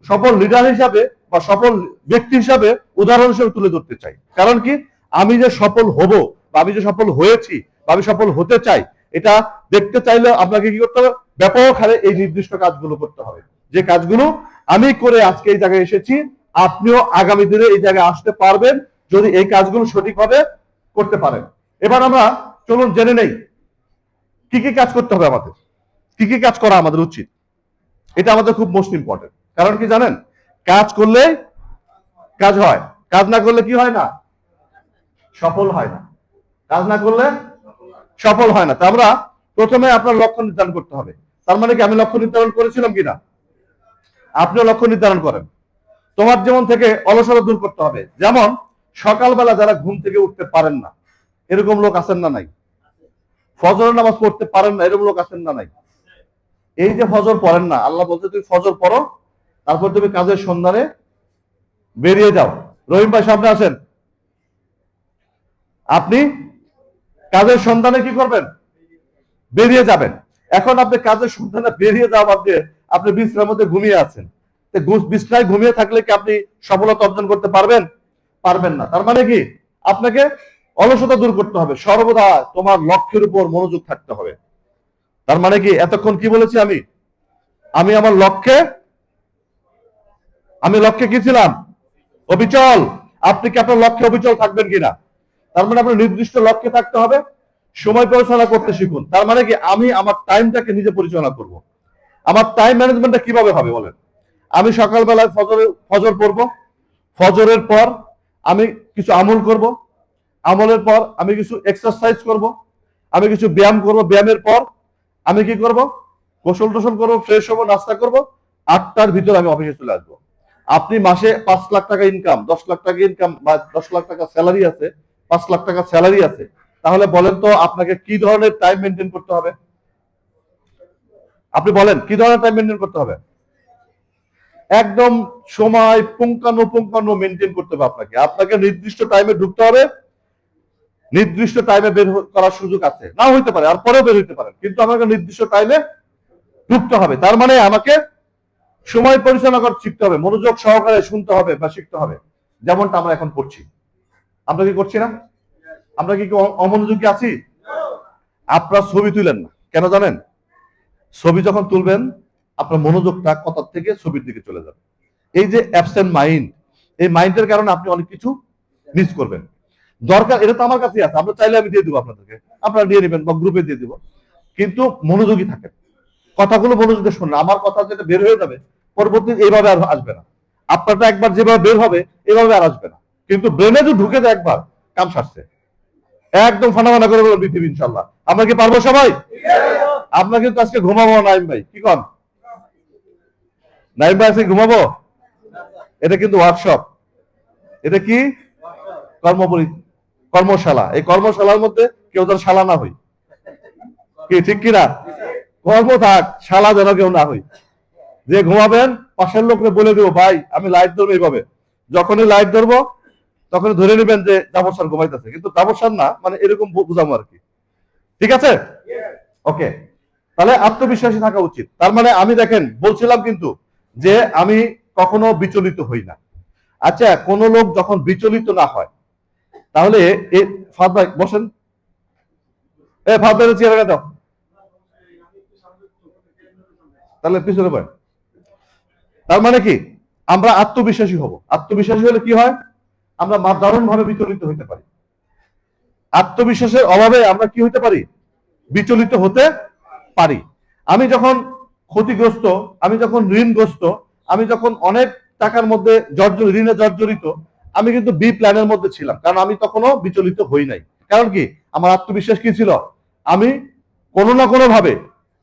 সফল লিডার হিসাবে বা সফল ব্যক্তি হিসাবে উদাহরণ হিসেবে তুলে ধরতে চাই। কারণ কি, আমি যে সফল হব বা আমি যে সফল হয়েছি বা আমি সফল হতে চাই, এটা দেখতে চাইলে আপনাকে কি করতে হবে? ব্যাপক হারে এই নির্দিষ্ট কাজগুলো করতে হবে, যে কাজগুলো আমি করে আজকে এই জায়গায় এসেছি। আপনিও আগামী দিনে এই জায়গায় আসতে পারবেন যদি এই কাজগুলো সঠিকভাবে করতে পারেন। এবার আমরা চলুন জেনে নেই কি কি কাজ করতে হবে আমাদের, কি কি কাজ করা আমাদের উচিত। এটা আমাদের খুব মোস্ট ইম্পর্টেন্ট। কারণ কি জানেন, কাজ করলে কাজ হয়, কাজ না করলে কি হয় না? সফল হয় না। কাজ না করলে সফল হয় না। তা আমরা প্রথমে আপনার লক্ষ্য নির্ধারণ করতে হবে। তার মানে কি, আমি লক্ষ্য নির্ধারণ করেছিলাম কিনা? আপনিও লক্ষ্য নির্ধারণ করেন। তোমার জীবন থেকে অলসতা দূর করতে হবে। যেমন সকালবেলা যারা ঘুম থেকে উঠতে পারেন না, এরকম লোক আছেন না নাই? ফজরের নামাজ পড়তে পারেন না, এরকম লোক আছেন না নাই? এই যে ফজর পড়েন না, আল্লাহ বলতে তুমি ফজর পড়ো, তারপর তুমি কাজের সন্ধানে বেরিয়ে যাও। রহিম ভাই সামনে আসেন। আপনি কাজের সন্ধানে কি করবেন? বেরিয়ে যাবেন। এখন আপনি কাজের সন্ধানে বেরিয়ে যাওয়ার দিয়ে আপনি বিছানার মধ্যে ঘুমিয়ে আছেন। বিছানায় ঘুমিয়ে থাকলে কি আপনি সফলতা অর্জন করতে পারবেন? পারবেন না। তার মানে কি, আপনাকে অলসতা দূর করতে হবে। সর্বদা তোমার লক্ষ্যের উপর মনোযোগ থাকতে হবে। তার মানে কি, এতক্ষণ কি বলেছি আমি আমার লক্ষ্যে কি ছিলাম? অবিচল। আপনি কি আপনার লক্ষ্যে অবিচল থাকবেন কিনা? তার মানে আপনার নির্দিষ্ট লক্ষ্যে থাকতে হবে। সময় পরিচালনা করতে শিখুন। তার মানে কি, আমি আমার টাইমটাকে নিজে পরিচালনা করব। আমার টাইম ম্যানেজমেন্টটা কিভাবে হবে বলেন? আমি সকালবেলায় ফজর পড়ব, ফজরের পর আমি কিছু আমল করব, আমলের পর আমি কিছু এক্সারসাইজ করব, আমি কিছু ব্যায়াম করব, ব্যায়ামের পর আমি কি করব? গোসল টোসল করবো, ফ্রেশ হবো, নাস্তা করব, 8টার ভিতরে আমি অফিসে চলে আসবো। আপনি মাসে 5 লাখ টাকা ইনকাম, 10 লাখ টাকা ইনকাম বা 10 লাখ টাকা স্যালারি আছে, 5 লাখ টাকা স্যালারি আছে, তাহলে বলেন তো আপনাকে কি ধরনের টাইম মেনটেন করতে হবে? আপনি বলেন কি ধরনের টাইম মেনটেন করতে হবে? একদম সময় পুঙ্খানুপুঙ্খানু মেনটেন করতে হবে। আপনাকে নির্দিষ্ট টাইমে ঢুকতে হবে। নির্দিষ্ট টাইমে বের করার সুযোগ আছে, না হইতে পারে, আর পরেও বের হইতে পারে, কিন্তু আমাকে নির্দিষ্ট টাইমে ঢুকতে হবে। তার মানে আমাকে সময় পরিচালনা করতে শিখতে হবে, মনোযোগ সহকারে শুনতে হবে বা শিখতে হবে। যেমনটা আমরা এখন করছি। আমরা কি করছি না? আমরা কি অমনোযোগী আছি? আপনারা ছবি তুলেন না কেন জানেন? ছবি যখন তুলবেন আপনার মনোযোগটা কথার থেকে ছবির দিকে চলে যাবে। এই যে অ্যাবসেন্ট মাইন্ড, এই মাইন্ডের কারণে আপনি অনেক কিছু মিস করবেন। দরকার, এটা তো আমার কাছে আছে, আমরা চাইলে আমি দিয়ে দিব আপনাদেরকে, আপনারা নিয়ে নেবেন বা গ্রুপে দিয়ে দিব। কিন্তু মনোযোগী থাকেন, কথাগুলো মনোযোগে শুনুন। আমার কথা যেটা বের হয়ে যাবে পরবর্তী এইভাবে আর আসবে না। আপনারটা একবার যেভাবে বের হবে এভাবে আর আসবে না। কিন্তু ব্রেনে যদি ঢুকে যায় একবার, কাম সারছে, একদম ফানাফানা করে বলবেন পৃথিবী ইনশাল্লাহ। আমরা কি পারবো সবাই? আমরা কিন্তু আজকে ঘুমাবো নাইম ভাই, কি কন? নাইম ভাই আজকে ঘুমাবো? এটা কিন্তু ওয়ার্কশপ, এটা কি কর্মশালা। এই কর্মশালার মধ্যে কেউ যেন শালা না হই, কি ঠিক কিনা? কর্ম থাক, শালা যেন কেউ না হই। যে ঘুমাবেন পাশের লোককে বলে দেবো, ভাই আমি লাইট ধরবো এইভাবে। যখনই লাইট ধরবো তখন ধরে নেবেন যে জাফর স্যার ঘুমাইতেছে, কিন্তু জাফর স্যার না, মানে এরকম বুঝাবো আর কি। ঠিক আছে? ওকে, তাহলে আত্মবিশ্বাসী থাকা উচিত। তার মানে আমি দেখেন বলছিলাম কিন্তু যে আমি কখনো বিচলিত হই না। আচ্ছা, কোন লোক যখন বিচলিত না হয় তাহলে ফাদ ভাই বসেন, ফাদ ভাই চেয়ারে দাও, তাহলে পিছনে বয়। তার মানে কি, আমরা আত্মবিশ্বাসী হব। আত্মবিশ্বাসী হলে কি হয়? আমরা দারুণ ভাবে বিচলিত হইতে পারি। আত্মবিশ্বাসের অভাবে আমরা কি হইতে পারি? বিচলিত হতে পারি। আমি যখন ক্ষতিগ্রস্ত, আমি যখন ঋণগ্রস্ত, আমি যখন অনেক টাকার মধ্যে ঋণে জর্জরিত, আমি কিন্তু বি প্ল্যানের মধ্যে ছিলাম, কারণ আমি তখনও বিচলিত হই নাই। কারণ কি, আমার আত্মবিশ্বাস কি ছিল? আমি কোনো না কোনো ভাবে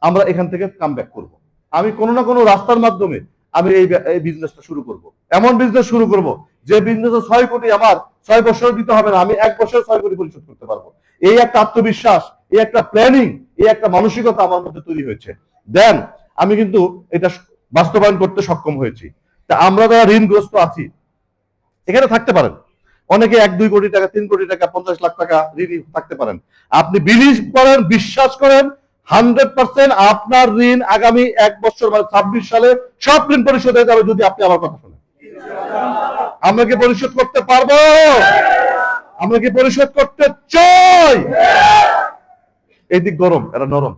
আমরা এখান থেকে কাম ব্যাক করবো। আমি কোনো না কোনো রাস্তার মাধ্যমে আমি এই বিজনেসটা শুরু করব, এমন বিজনেস শুরু করব যে বিজনেসে 6 কোটি আমার 6 বছর দিতে হবে না, আমি 1 বছর 6 কোটি পরিশোধ করতে পারবো। এই একটা আত্মবিশ্বাস, এই একটা প্ল্যানিং, এই একটা মানসিকতা আমার মধ্যে তৈরি হয়েছে। দেন আমি কিন্তু এটা বাস্তবায়ন করতে সক্ষম হয়েছি। তা আমরা যারা ঋণগ্রস্ত আছি এখানে থাকতে পারেন, অনেকে 1-2 কোটি টাকা, 3 কোটি টাকা, 50 লাখ টাকা ঋণ থাকতে পারেন। আপনি বিলিভ করেন, বিশ্বাস করেন 100% আপনার ঋণ আগামী 1 বছর মানে 26 সালে সব ঋণ পরিশোধ হয়ে যাবে যদি আপনি আমার কথা শুনেন। আমরা কি পরিশোধ করতে পারবো? আমরা কি পরিশোধ করতে চাই? এই দিক গরম, এটা নরম।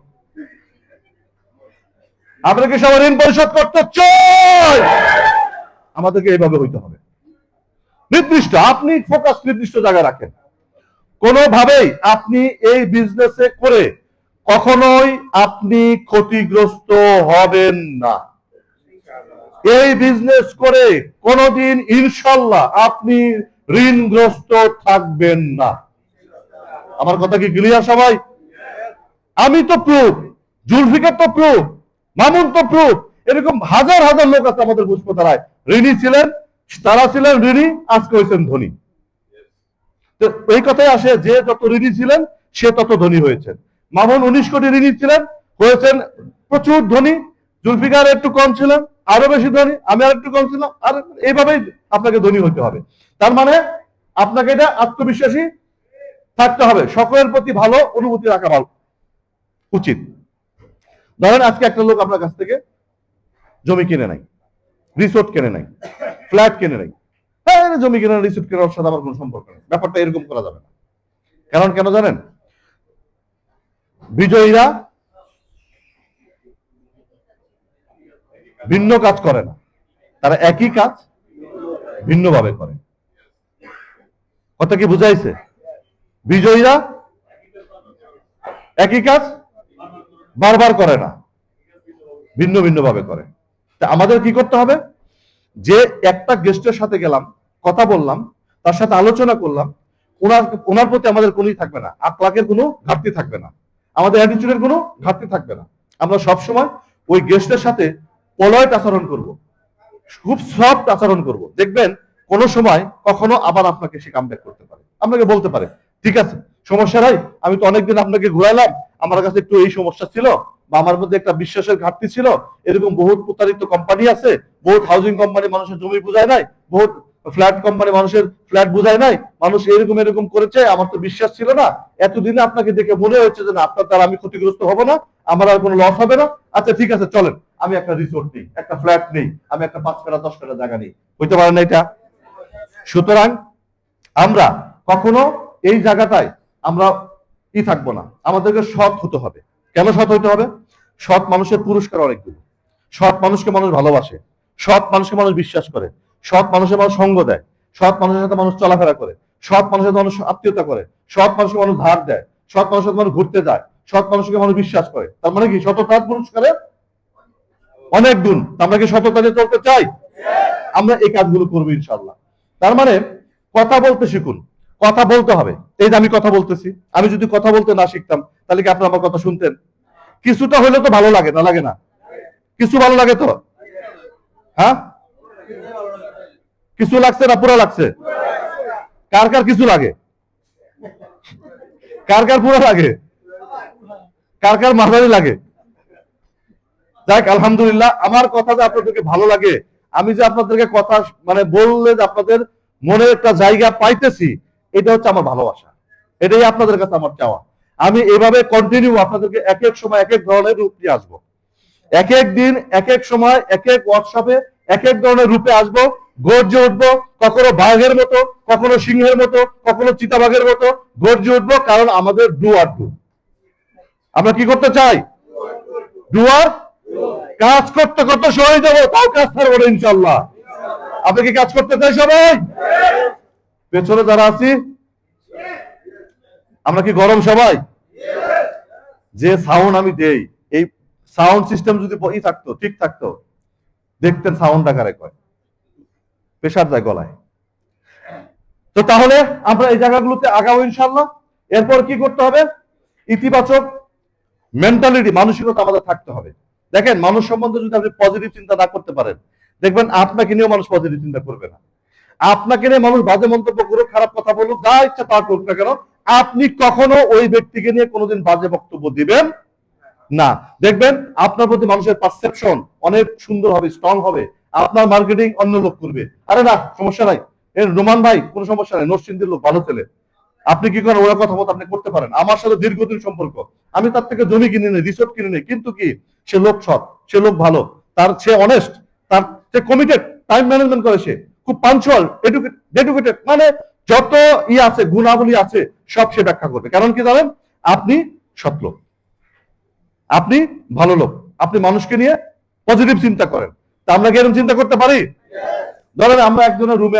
আমরা কি সবাই ঋণ পরিশোধ করতে চাই? আমাদেরকে এইভাবে হইতে হবে। নির্দিষ্ট আপনি ফোকাস নির্দিষ্ট জায়গায় রাখেন। কোনোভাবেই আপনি এই বিজনেসে করে কখনোই আপনি ক্ষতিগ্রস্ত হবেন না। এই বিজনেস করে কোনোদিন ইনশাল্লাহ আপনি ঋণগ্রস্ত থাকবেন না। আমার কথা কি ক্লিয়ার সবাই? আমি তো প্রুফ, জুলফিকার তো প্রুফ, মামুন তো প্রুফ, এরকম হাজার হাজার লোক আছে আমাদের বুঝপতারায়, ঋণী ছিলেন, তারা ছিলেন ঋণী, আজকে হয়েছেন ধনী। তো এই কথাই আসে যে যত ঋণী ছিলেন সে তত ধনী হয়েছেন। মামুন 19 কোটি ঋণী ছিলেন, হয়েছেন প্রচুর ধনী। জুলফিকার একটু কম ছিলেন, আরো বেশি ধনী। আমি আর একটু কম ছিলাম, আর এইভাবেই আপনাকে ধনী হতে হবে। তার মানে আপনাকে এটা আত্মবিশ্বাসী থাকতে হবে, সকলের প্রতি ভালো অনুভূতি রাখা ভালো উচিত। ধরেন আজকে একটা লোক আপনার কাছ থেকে জমি কিনে নাই, রিসোর্ট কিনে নাই, ফ্ল্যাট কিনে নাই। হ্যাঁ, জমি কিনে রিসোর্ট কেনার সাথে আমার কোনো সম্পর্ক নেই, ব্যাপারটা এরকম করা যাবে না। কারণ কেন জানেন? বিজয়ীরা ভিন্ন কাজ করে না, তারা একই কাজ ভিন্নভাবে করে। কথা কি বুঝাইছে? বিজয়ীরা একই কাজ বারবার করে না, ভিন্ন ভিন্ন ভাবে করে। তা আমাদের কি করতে হবে? যে একটা গেস্টের সাথে গেলাম, কথা বললাম, তার সাথে আলোচনা করলাম, ওনার প্রতি আমাদের কোনোই থাকবে না, আকলাকের কোনো ঘাটতি থাকবে না, আমাদের অ্যাটিটিউডের কোনো ঘাটতি থাকবে না। আমরা সবসময় ওই গেস্টের সাথে পলয়ট আচরণ করব, খুব সফট আচরণ করব। দেখবেন কোনো সময় কখনো আবার আপনাকে সে কামব্যাক করতে পারে, আপনাকে বলতে পারে ঠিক আছে সমস্যা নাই, আমি তো অনেকদিন আপনাকে ঘুরাইলাম, আমার কাছে একটু এই সমস্যা ছিল, বা আমার মধ্যে একটা বিশ্বাসের ঘাটতি ছিল। এরকম বহুত প্রতারিত কোম্পানি আছে, বহুত হাউজিং কোম্পানি মানুষের জমি বুঝায় নাই, বহুত ফ্ল্যাট কোম্পানি মানুষের ফ্ল্যাট বুঝায় নাই, মানুষ এরকম এরকম করেছে, আমার তো বিশ্বাস ছিল না। এতদিনে আপনাকে দেখে মনে হয়েছে যে না, আপনার দ্বারা আমি ক্ষতিগ্রস্ত হব না, আমার আর কোনো লস হবে না। আচ্ছা ঠিক আছে, চলেন আমি একটা রিসোর্ট নেই, একটা ফ্ল্যাট নেই, আমি একটা 5 কাঠা 10 কাঠা জায়গা নেই, হইতে পারে না এটা? সুতরাং আমরা কখনো এই জায়গাটায় আমরা থাকবো না, আমাদেরকে সৎ হতে হবে। কেন সৎ হইতে হবে? সৎ মানুষের পুরস্কার অনেকগুলো। সৎ মানুষকে মানুষ ভালোবাসে, সৎ মানুষকে মানুষ বিশ্বাস করে, সৎ মানুষের মানুষ সঙ্গ দেয়, সৎ মানুষের সাথে মানুষ চলাফেরা করে, সৎ মানুষের সাথে মানুষ আত্মীয়তা করে, সৎ মানুষকে মানুষ ধার দেয়, সৎ মানুষের সাথে মানুষ ঘুরতে যায়, সৎ মানুষকে মানুষ বিশ্বাস করে। তার মানে কি সততার পুরস্কারে অনেক গুণ। আমরা কি সততা নিয়ে চলতে চাই? আমরা এই কাজগুলো করবো ইনশাল্লাহ। তার মানে কথা বলতে শিখুন, কথা বলতে হবে। এই যে আমি কথা বলতেছি, আমি যদি কথা বলতে না শিখতাম তাহলে কি আপনারা আমার কথা শুনতেন? কিছুটা হলে তো ভালো লাগে, না লাগে না? কিছু ভালো লাগে তো? হ্যাঁ, কিছু লাগছে না পুরো লাগছে? কার কার কিছু লাগে? কার কার পুরো লাগে? কার কার মাঝারি লাগে? যাক আলহামদুলিল্লাহ, আমার কথা যে আপনাদেরকে ভালো লাগে, আমি যে আপনাদেরকে কথা মানে বললে যে আপনাদের মনে একটা জায়গা পাইতেছি, এটা হচ্ছে আমার ভালোবাসা, এটাই আপনাদের কাছে আমার চাওয়া। আমি এভাবে কন্টিনিউ আপনাদেরকে এক এক সময় এক এক ধরনের রূপ নিয়ে আসবো, এক এক দিন এক এক সময় এক এক ওয়ার্কশপে এক এক ধরনের রূপে আসবো, গর্জে উঠবো, কখনো বাঘের মতো, কখনো সিংহের মতো, কখনো চিতাবাঘের মতো গর্জে উঠবো। কারণ আমাদের ডু আর ডু, আমরা কি করতে চাই? ডু আর কাজ করতে করতে সরে যাবো, তাও কাজ ছাড়বো না ইনশাল্লাহ। আপনি কি কাজ করতে চাই সবাই? পেছনে যারা আছি আমরা কি গরম সবাই? যে সাউন্ড আমি দেই, এই সাউন্ড সিস্টেম যদি থাকতো, ঠিক থাকতো, দেখতেন সাউন্ডটা কারে কয়, প্রেসার যায় গলায়। তো তাহলে আমরা এই জায়গাগুলোতে আগাবো ইনশাল্লাহ। এরপর কি করতে হবে? ইতিবাচক মেন্টালিটি, মানসিকতা আমাদের থাকতে হবে। দেখেন, মানুষ সম্বন্ধে যদি আপনি পজিটিভ চিন্তা না করতে পারেন, দেখবেন আপনাকে নিয়েও মানুষ পজিটিভ চিন্তা করবে না। আপনাকে নিয়ে মানুষ বাজে মন্তব্য করুক, খারাপ কথা বলুক, যা ইচ্ছা তা করুক না কেন, আপনি কখনো ওই ব্যক্তিকে নিয়ে কোনোদিন বাজে বক্তব্য দিবেন না। দেখবেন আপনার প্রতি মানুষের পারসেপশন অনেক সুন্দর হবে, স্ট্রং হবে। আপনার মার্কেটিং অন্য লোক করবে, আরে না সমস্যা নাই, এর রোমান ভাই কোনো সমস্যা নাই, নরসিংদীর লোক ভালো ছেলে, আপনি কি করেন ওরা কথা মতো আপনি করতে পারেন, আমার সাথে দীর্ঘদিন সম্পর্ক, আমি তার থেকে জমি কিনে নিই, রিসোর্ট কিনে নিই, কিন্তু কি সে লোক সৎ, সে লোক ভালো, তার সে অনেস্ট, তার সে কমিটেড, টাইম ম্যানেজমেন্ট করে, সে খুব পাঞ্চুয়াল, এডুকেটেড, মানে যত আছে গুণাবলী আছে সব সে ব্যাখ্যা করবে। কারণ কি জানেন, আপনি সৎ লোক, আপনি ভালো লোক, আপনি মানুষকে নিয়ে পজিটিভ চিন্তা করেন। তা আমরা কি এরকম চিন্তা করতে পারি? ধরেন আমরা একজনের রুমে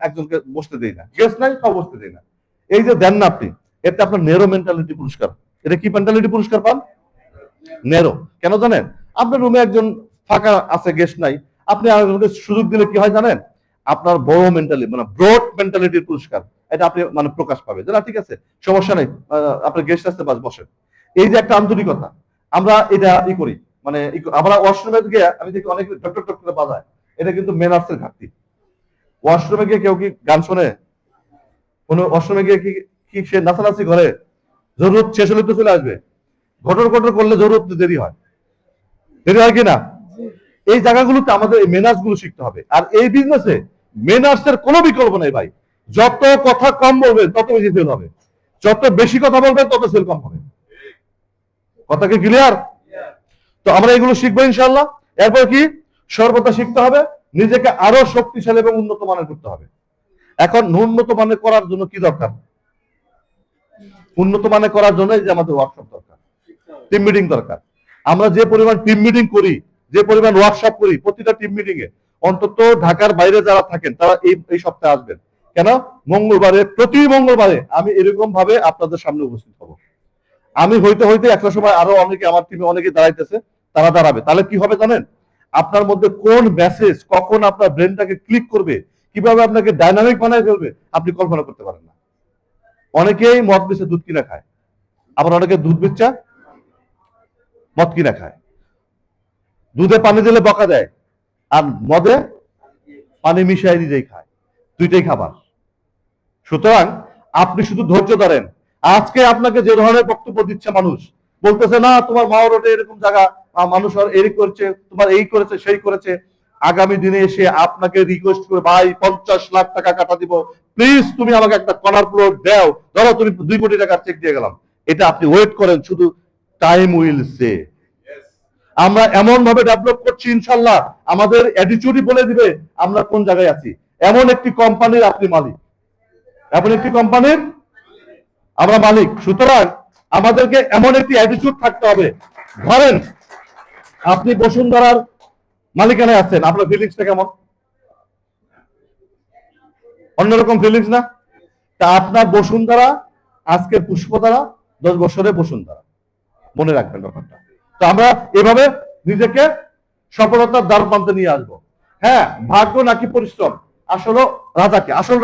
একজনকে বসতে দিই না, গেস্ট নাই সব বসতে দিই না, এই যে দেন না আপনি, এতে আপনার নেরো মেন্টালিটি পুরস্কার। এটা কি মেন্টালিটি পুরস্কার পান? নেরো। কেন জানেন? আপনার রুমে একজন ফাঁকা আছে, গেস্ট নাই, আপনি আরেকজনকে সুযোগ দিলে কি হয় জানেন? আপনার বড় মেন্টালি মানে ব্রড মেন্টালিটির পুরস্কার এটা আপনি মানে প্রকাশ পাবে যে না ঠিক আছে সমস্যা নেই, আপনার গেস্ট আসতে বাস বসেন। এই যে একটা আন্তরিকতা, আমরা এটা করি, মানে আমরা ওয়াশরুমে গিয়ে আমি দেখি অনেক টক করে বাজায়, এটা কিন্তু মেনার্সের ঘাটতি। ওয়াশরুমে গিয়ে কেউ কি গান শোনে? কোনো ওয়াশরুমে গিয়ে কি সে নাচানাচি করে? জরুরত শেষ হলে তো চলে আসবে, ঘটর করলে জরুরত দেরি হয়, কিনা? এই জায়গাগুলোতে আমাদের এই মেনার্স গুলো শিখতে হবে। আর এই বিজনেসে মেনার্সের কোনো বিকল্প নেই ভাই, যত কথা কম বলবেন তত বেশি সেল হবে, যত বেশি কথা বলবেন তত সেল কম হবে। কথা কি ক্লিয়ার? তো আমরা এগুলো শিখবো ইনশাল্লাহ। এরপর কি সর্বদা শিখতে হবে নিজেকে আরো শক্তিশালী এবং উন্নত মানের করতে হবে। এখন উন্নত মানের করার জন্য কি দরকার? উন্নত মানের করার জন্য যে আমাদের ওয়ার্কশপ দরকার, টিম মিটিং দরকার। আমরা যে পরিমাণ টিম মিটিং করি, যে পরিমাণ ওয়ার্কশপ করি, প্রতিটা টিম মিটিং এ অন্তত ঢাকার বাইরে যারা থাকেন তারা এই সপ্তাহে আসবেন। কেন? প্রতি মঙ্গলবারে আমি এরকম ভাবে আপনাদের সামনে উপস্থিত হব। আমি হইতে একটা সময় আরো অনেকে আমার টিমে অনেকে দাঁড়াইতেছে, তারা দাঁড়াবে। তাহলে কি হবে জানেন? আপনার মধ্যে কোন মেসেজ কখন আপনার ব্রেনটাকে ক্লিক করবে, কিভাবে আপনাকে ডাইনামিক বানায় ফেলবে আপনি কল্পনা করতে পারেন না। অনেকেই মদ বেচে দুধ কিনা খায়, আবার অনেকে দুধ বেচা মদ কিনা খায়। দুধে পানি দিলে বকা দেয়, আর মদে পানি মিশাই নিজেই খায়, দুইটাই খাবার। সুতরাং আপনি শুধু ধৈর্য ধরেন। আজকে আপনাকে যে ধরনের বক্তব্য দিচ্ছে মানুষ, বলতেছে না তোমার মা রোডে এরকম জায়গা, মানুষ আর এই করছে, তোমার এই করেছে সেই করেছে, আগামী দিনে এসে আপনাকে রিকোয়েস্ট করে ভাই 50 লাখ টাকা কাটা দিব, প্লিজ তুমি আমাকে একটা কর্নার প্লট দাও, ধরো তুমি 2 কোটি টাকার চেক দিয়ে গেলাম। এটা আপনি ওয়েট করেন, শুধু টাইম উইল সে। আমরা এমন ভাবে ডেভেলপ করছি ইনশাল্লাহ, আমাদের অ্যাটিটিউডই বলে দিবে আমরা কোন জায়গায় আছি। এমন একটি কোম্পানির আপনি মালিক, এমন একটি কোম্পানির আমরা মালিক। সুতরাং আমাদেরকে এমন একটি অ্যাটিটিউড থাকতে হবে। ধরেন আপনি বসুন্ধরার মালিকানায় আছেন, আপনার ফিলিংসটা কেমন? অন্যরকম ফিলিংস না? তা আপনার বসুন্ধরা আজকের পুষ্পধারা, 10 বছরের বসুন্ধরা, মনে রাখবেন ব্যাপারটা। তো আমরা এভাবে নিজেকে সফলতার দ্বার প্রান্তে নিয়ে আসবো। হ্যাঁ, ভাগ্য নাকি পরিশ্রম, আসল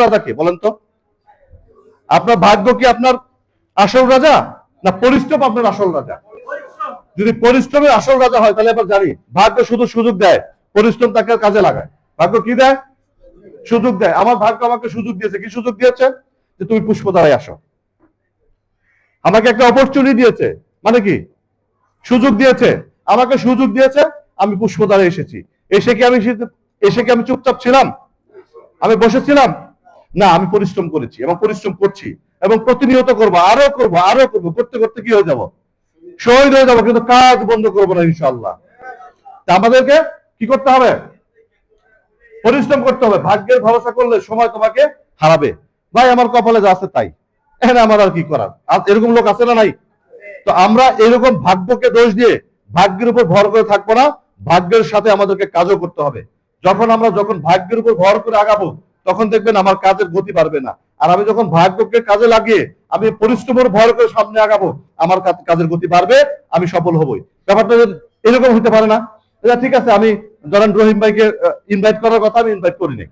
রাজাকে বলেন তো? আপনার ভাগ্য কি আপনার আসল রাজা, না পরিশ্রম আপনার আসল রাজা? যদি পরিশ্রমের আসল রাজা হয় তাহলে এবার জানি ভাগ্য শুধু সুযোগ দেয়, পরিশ্রম তাকে কাজে লাগায়। ভাগ্য কি দেয়? সুযোগ দেয়। আমার ভাগ্য আমাকে সুযোগ দিয়েছে। কি সুযোগ দিয়েছে? যে তুমি পুষ্পধারায় আসো। আমাকে একটা অপরচুনিটি দিয়েছে, মানে কি সুযোগ দিয়েছে, আমাকে সুযোগ দিয়েছে, আমি পুষ্পধারায় এসেছি। এসে কি আমি চুপচাপ ছিলাম? আমি বসেছিলাম না, আমি পরিশ্রম করেছি এবং পরিশ্রম করছি এবং প্রতিনিয়ত করবো, আরো করবো, করতে করতে কি হয়ে যাবো? শহীদ হয়ে যাবো, কিন্তু কাজ বন্ধ করবো না ইনশাআল্লাহ। তা আমাদেরকে কি করতে হবে? পরিশ্রম করতে হবে। ভাগ্যের ভরসা করলে সময় তোমাকে হারাবে। ভাই আমার কপালে যা আছে তাই, এখানে আমার আর কি করার। এরকম লোক আছে না নাই? তো আমরা এরকম ভাগ্যকে দোষ দিয়ে ভাগ্যের উপর ভর করে থাকবো না, ভাগ্যের সাথে আমাদেরকে কাজও করতে হবে। যখন ভাগ্যের উপর ভর করে আগাবো, তখন দেখবেন আমার কাজের গতি বাড়বে না। আর আমি যখন ভাগ্যকে কাজে লাগিয়ে আমি পরিশ্রমের ভর করে সামনে আগাবো, আমার কাজের গতি বাড়বে, আমি সফল হবই। ব্যাপারটা এরকম হতে পারে না? ঠিক আছে, আমি ধরেন রহিম ভাইকে ইনভাইট করার কথা আমি ইনভাইট করিনি,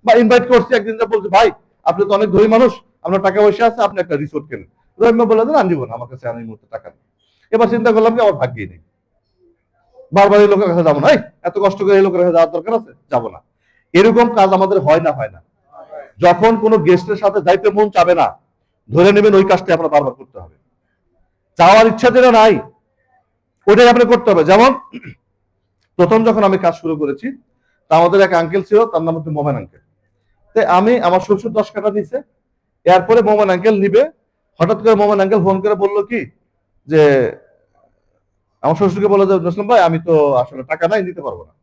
বা ইনভাইট করছি, একদিন বলছি ভাই আপনি তো অনেক ধনী মানুষ, আপনার টাকা পয়সা আছে, আপনি একটা রিসোর্ট কেনেন। রহিম ভাই বলে দেন আমি দিব না, আমার কাছে এই মুহূর্তে টাকা নেই। এবার চিন্তা করলাম যে আমার ভাগ্যই নেই। বারবার এই লোকের কাছে যাবো না, এত কষ্ট করে এই লোকের কাছে যাওয়ার দরকার আছে, যাবো না। এরকম কাজ আমাদের হয় না? হয় না। যখন কোনো গেস্টের সাথে যাইতে মন চাবে না, ধরে নেবেন ওই কাজটা আপনার বারবার করতে হবে। যাওয়ার ইচ্ছা যেটা নাই ওইটাই আপনি করতে হবে। যেমন প্রথম যখন আমি কাজ শুরু করেছি, তা আমাদের এক আঙ্কেল ছিল, তার নাম হচ্ছে মোমেন আঙ্কেল। তাই আমি, আমার শ্বশুর 10 কাঠা দিছে, এরপরে মোমেন আঙ্কেল নিবে। হঠাৎ করে মোমেন আঙ্কেল ফোন করে বললো কি যে, আমার শ্বশুরকে বলে যে জসলম ভাই আমি তো আসলে টাকা নাই, নিতে পারবো না।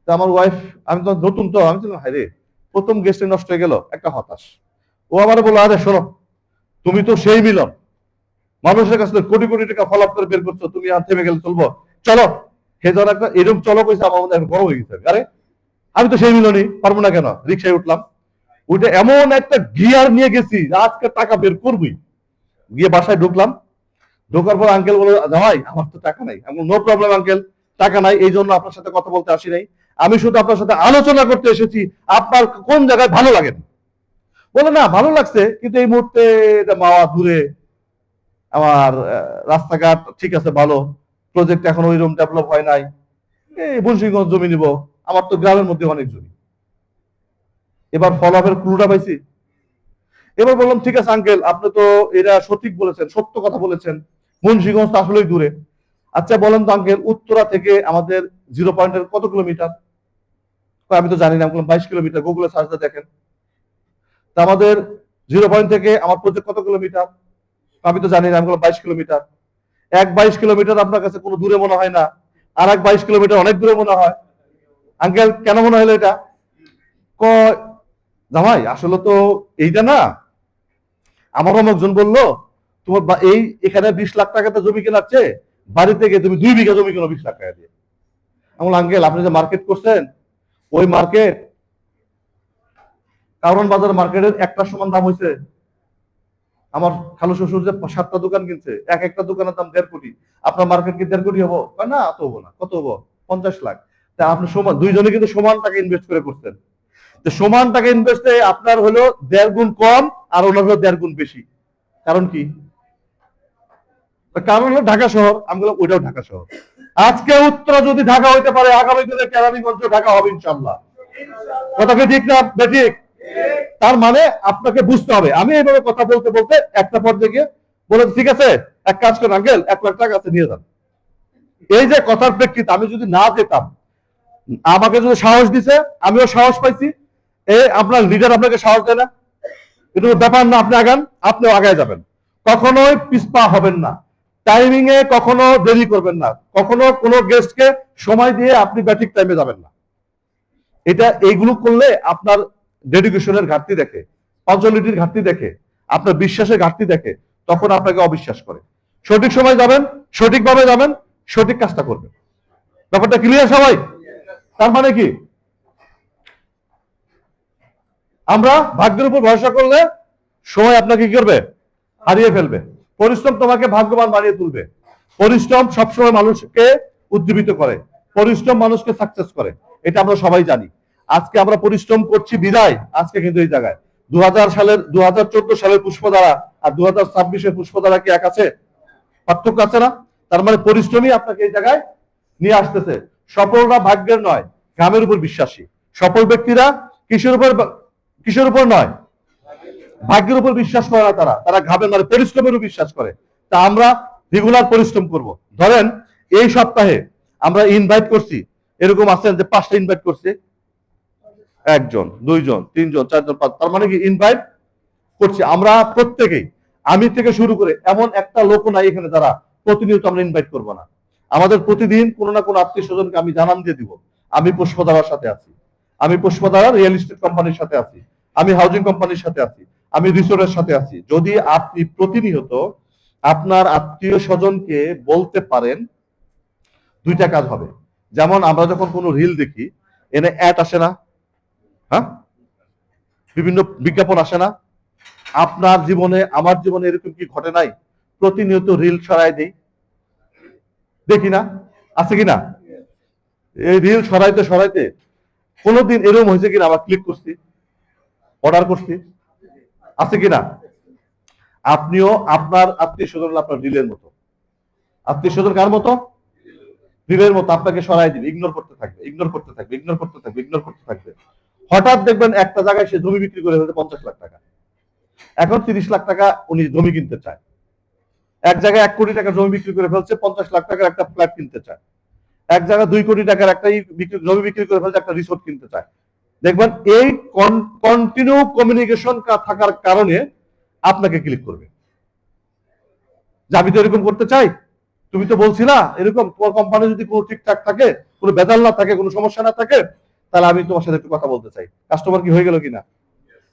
তো আমার ওয়াইফ, আমি তো নতুন, তো আমি বললাম হাই রে, প্রথম গেস্টে নষ্ট হয়ে গেল, একটা হতাশ। ও আমার বললো আরে শোনো, তুমি তো সেই মিলন, মানুষের কাছে কোটি কোটি টাকা ফলো আপ করে বের করছো, তুমি আর থেমে গেলে চলবো, চলো। সে ধর একটা এরকম চলো কইছে, আমার মধ্যে বড় হয়ে গেছে। আরে আমি তো সেই মিলনই, পারবো না কেন? রিক্সায় উঠলাম, ওইটা এমন একটা গিয়ার নিয়ে গেছি, আজকে টাকা বের করবি। গিয়ে বাসায় ঢুকলাম, ঢোকার পর আঙ্কেল বলে ভাই আমার তো টাকা নাই। আমি নো প্রবলেম আঙ্কেল, টাকা নাই এই জন্য আপনার সাথে কথা বলতে আসি নাই, আমি শুধু আপনার সাথে আলোচনা করতে এসেছি, আপনার কোন জায়গায় ভালো লাগে। বলে না ভালো লাগছে, কিন্তু এই মুহূর্তে এটা মাওয়া দূরে, আমার রাস্তাঘাট ঠিক আছে ভালো, প্রজেক্ট এখন ওই রুম ডেভেলপ হয় নাই, এই মুন্সিগঞ্জ জমি নিব, আমার তো গ্রামের মধ্যে অনেক জমি। এবার ফলো আপের ক্লুটা পাইছি। এবার বললাম ঠিক আছে আঙ্কেল, আপনি তো এটা সঠিক বলেছেন, সত্য কথা বলেছেন, মুন্সিগঞ্জ তো আসলেই দূরে। আচ্ছা বলেন তো আঙ্কেল, উত্তরা থেকে আমাদের জিরো পয়েন্টের কত কিলোমিটার? আমি তো জানি না। বললাম 22 কিলোমিটার, গুগলে সার্চ দিয়ে দেখেন। তা আমাদের জিরো পয়েন্ট থেকে আমার প্রজেক্ট কত কিলোমিটার? আমি তো জানি না। আমি বললাম 22 কিলোমিটার। 22 কিলোমিটার আপনার কাছে কোনো দূরে মনে হয় না, আর 22 কিলোমিটার অনেক দূরে মনে হয়। আঙ্কেল কেন মনে হলো এটা? কয় জামাই আসলে তো এইটা না, আমার অনেকজন বললো তোমার এই এখানে 20 লাখ টাকাতে জমি কেনাচ্ছে, বাড়ি থেকে তুমি 2 বিঘা জমি কেনো 20 লাখ টাকা দিয়ে। আমি বললাম আঙ্কেল আপনি যে মার্কেট করছেন, ওই মার্কেট কারণ বাজার মার্কেটের একটা সমান দাম হয়েছে। আমার খালু শ্বশুর যে 7টা দোকান কিনছে, এক একটা দোকানের দাম 1.5 কোটি। আপনার মার্কেট কি 1.5 কোটি হবো? না অত হবো না। কত হবো? 50 লাখ। তা আপনি সমান, দুইজনে কিন্তু সমান টাকা ইনভেস্ট করে করছেন। সমান টাকা ইনভেস্টে আপনার হলো 1.5 গুণ কম, আর ওনার হলো 1.5 গুণ বেশি। কারণ কি? কারণ হলো ঢাকা শহর। আমি বললাম ওইটাও ঢাকা শহর। আজকে উত্তরা যদি ঢাকা হইতে পারে, আগামী দিনে কেরানীগঞ্জ ঢাকা হবে ইনশাল্লাহ। কথা কি ঠিক না বেঠিক? তার মানে আপনাকে বুঝতে হবে। আমি এইভাবে কথা বলতে বলতে একটা পর্যায়ে গিয়ে বলে ঠিক আছে এক কাজ করেন আঙ্কেল, 1 লাখ টাকা আছে নিয়ে যান। এই যে কথার প্রেক্ষিতে আমি যদি না যেতাম, আমাকে যদি সাহস দিছে, আমিও সাহস পাইছি। আপনার লিডার আপনাকে সাহস দেয় না, কিন্তু ব্যাপার না, আপনি আগান, আপনিও আগায় যাবেন, কখনোই পিছপা হবেন না। টাইমিং এ কখনো দেরি করবেন না, কখনো কোনো গেস্টকে সময় দিয়ে আপনি ব্যাটিক টাইমে যাবেন না। এটা এইগুলো করলে আপনার ডেডিকেশনের ঘাটতি দেখে, পাঞ্চুয়ালিটির ঘাটতি দেখে, আপনার বিশ্বাসের ঘাটতি দেখে, তখন আপনাকে অবিশ্বাস করে। সঠিক সময় যাবেন, সঠিকভাবে যাবেন, সঠিক কাজটা করবেন। ব্যাপারটা ক্লিয়ার সবাই? তার মানে কি আমরা ভাগ্যের উপর ভরসা করলে সময় আপনাকে কি করবে? হারিয়ে ফেলবে। পরিশ্রম তোমাকে ভাগ্যবান বানিয়ে তুলবে। পরিশ্রম সবসময় মানুষকে উজ্জীবিত করে, পরিশ্রম মানুষকে সাকসেস করে, এটা আমরা সবাই জানি। আজকে আমরা পরিশ্রম করছি বিদায় আজকে কিন্তু এই জায়গায় 2014 সালের পুষ্পধারা আর 2026-এর পুষ্পধারা কি এক আছে? পার্থক্য আছে না? তার মানে পরিশ্রমই আপনাকে এই জায়গায় নিয়ে আসতেছে। সফলরা ভাগ্যের নয়, গ্রামের উপর বিশ্বাসী। সফল ব্যক্তিরা কিসের উপর নয়, ভাগ্যের উপর বিশ্বাস করে না। তারা ঘামের মানে পরিশ্রমের উপর বিশ্বাস করে। তা আমরা রেগুলার পরিশ্রম করব। ধরেন এই সপ্তাহে আমরা ইনভাইট করছি, এরকম আছেন যে 5টা ইনভাইট করছে, 1 জন 2 জন 3 জন 4 জন 5, তার মানে কি ইনভাইট করছি আমরা প্রত্যেকেই। আমি থেকে শুরু করে এমন একটা লোক নাই এখানে যারা প্রতিনিয়ত আমরা ইনভাইট করব না। আমাদের প্রতিদিন কোনো না কোনো আত্মীয় স্বজনকে আমি জানান দিয়ে দিব আমি পুষ্পধারার সাথে আছি, আমি পুষ্পধারা রিয়েল এস্টেট কোম্পানির সাথে আছি, আমি হাউজিং কোম্পানির সাথে আছি, আমি রিসোর্টের সাথে আছি। যদি আপনি প্রতিনিয়ত আপনার আত্মীয় স্বজনকে বলতে পারেন, 2টা কাজ হবে। যেমন আমরা যখন কোনো রিল দেখি, এনে অ্যাড আসে না? হ্যাঁ, বিভিন্ন বিজ্ঞাপন আসে না? আপনার জীবনে আমার জীবনে এরকম কি ঘটে নাই? প্রতিনিয়ত রিল ছড়াই দেই, দেখি না? আছে কিনা? এই রিল সরাইতে সরাইতে কোনোদিন এরকম হয়েছে কিনা আবার ক্লিক করছি, অর্ডার করছি? আছে কিনা? আপনিও আপনার আত্মীয় স্বজন আপনার রিলের মতো। আত্মীয় স্বজন কার মতো? তীরের মতো আপনাকে সরাই দিবে, ইগনোর করতে থাকবে, ইগনোর করতে থাকবে, ইগনোর করতে থাকবে, ইগনোর করতে থাকবে। হঠাৎ দেখবেন একটা জায়গায় সে জমি বিক্রি করে ফেলছে 50 লাখ টাকা, এখন 30 লাখ টাকা উনি জমি কিনতে চায়। এক জায়গায় 1 কোটি টাকা জমি বিক্রি করে ফেলছে, 50 লাখ টাকার একটা ফ্ল্যাট কিনতে চায়। এক জায়গায় 2 কোটি টাকার একটা জমি বিক্রি করে ফেলছে, একটা রিসোর্ট কিনতে চায়। দেখবেন এই কন্টিনিউ কমিউনিকেশন থাকার কারণে আপনাকে ক্লিক করবে যে আমি তো এরকম করতে চাই, তুমি তো বলছিলা এরকম, তোমার কোম্পানি যদি কোনো ঠিকঠাক থাকে, কোনো বেদাল না থাকে, কোনো সমস্যা না থাকে, তাহলে আমি তোমার সাথে একটু কথা বলতে চাই। কাস্টমার কি হয়ে গেল কিনা?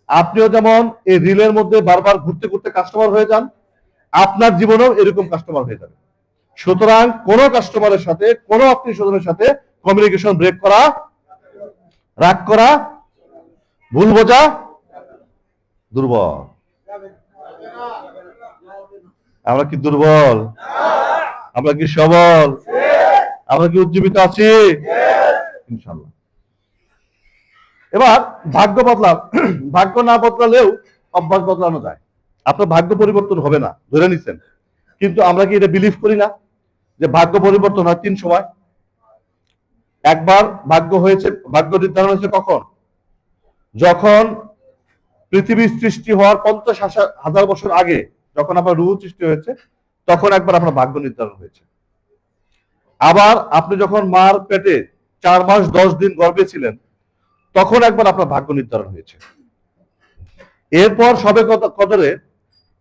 আপনিও যেমন এই রিলের মধ্যে বারবার ঘুরতে ঘুরতে কাস্টমার হয়ে যান, আপনার জীবনেও এরকম কাস্টমার হয়ে যাবে। সুতরাং কোন কাস্টমারের সাথে, কোন আত্মীয় স্বজনের সাথে কমিউনিকেশন ব্রেক করা, রাগ করা, ভুল বোঝা দুর্বল। আমরা কি দুর্বল? আমরা কি সবল? আমরা কি উজ্জীবিত আছি? ইনশাআল্লাহ। এবার ভাগ্য বদলাম, ভাগ্য না বদলালেও অভ্যাস বদলানো যায়। আপনার ভাগ্য পরিবর্তন হবে না ধরে নিচ্ছেন, কিন্তু আমরা কি এটা বিলিভ করি না যে ভাগ্য পরিবর্তন হয় 3 সময়? একবার ভাগ্য হয়েছে, ভাগ্য নির্ধারণ হয়েছে কখন? যখন পৃথিবীর সৃষ্টি হওয়ার 50,000 বছর আগে, যখন আপনার রুহ সৃষ্টি হয়েছে, তখন একবার আপনার ভাগ্য নির্ধারণ হয়েছে। আবার আপনি যখন মার পেটে 4 মাস 10 দিন গর্ভে ছিলেন, তখন একবার আপনার ভাগ্য নির্ধারণ হয়েছে। এরপর সবে কদরে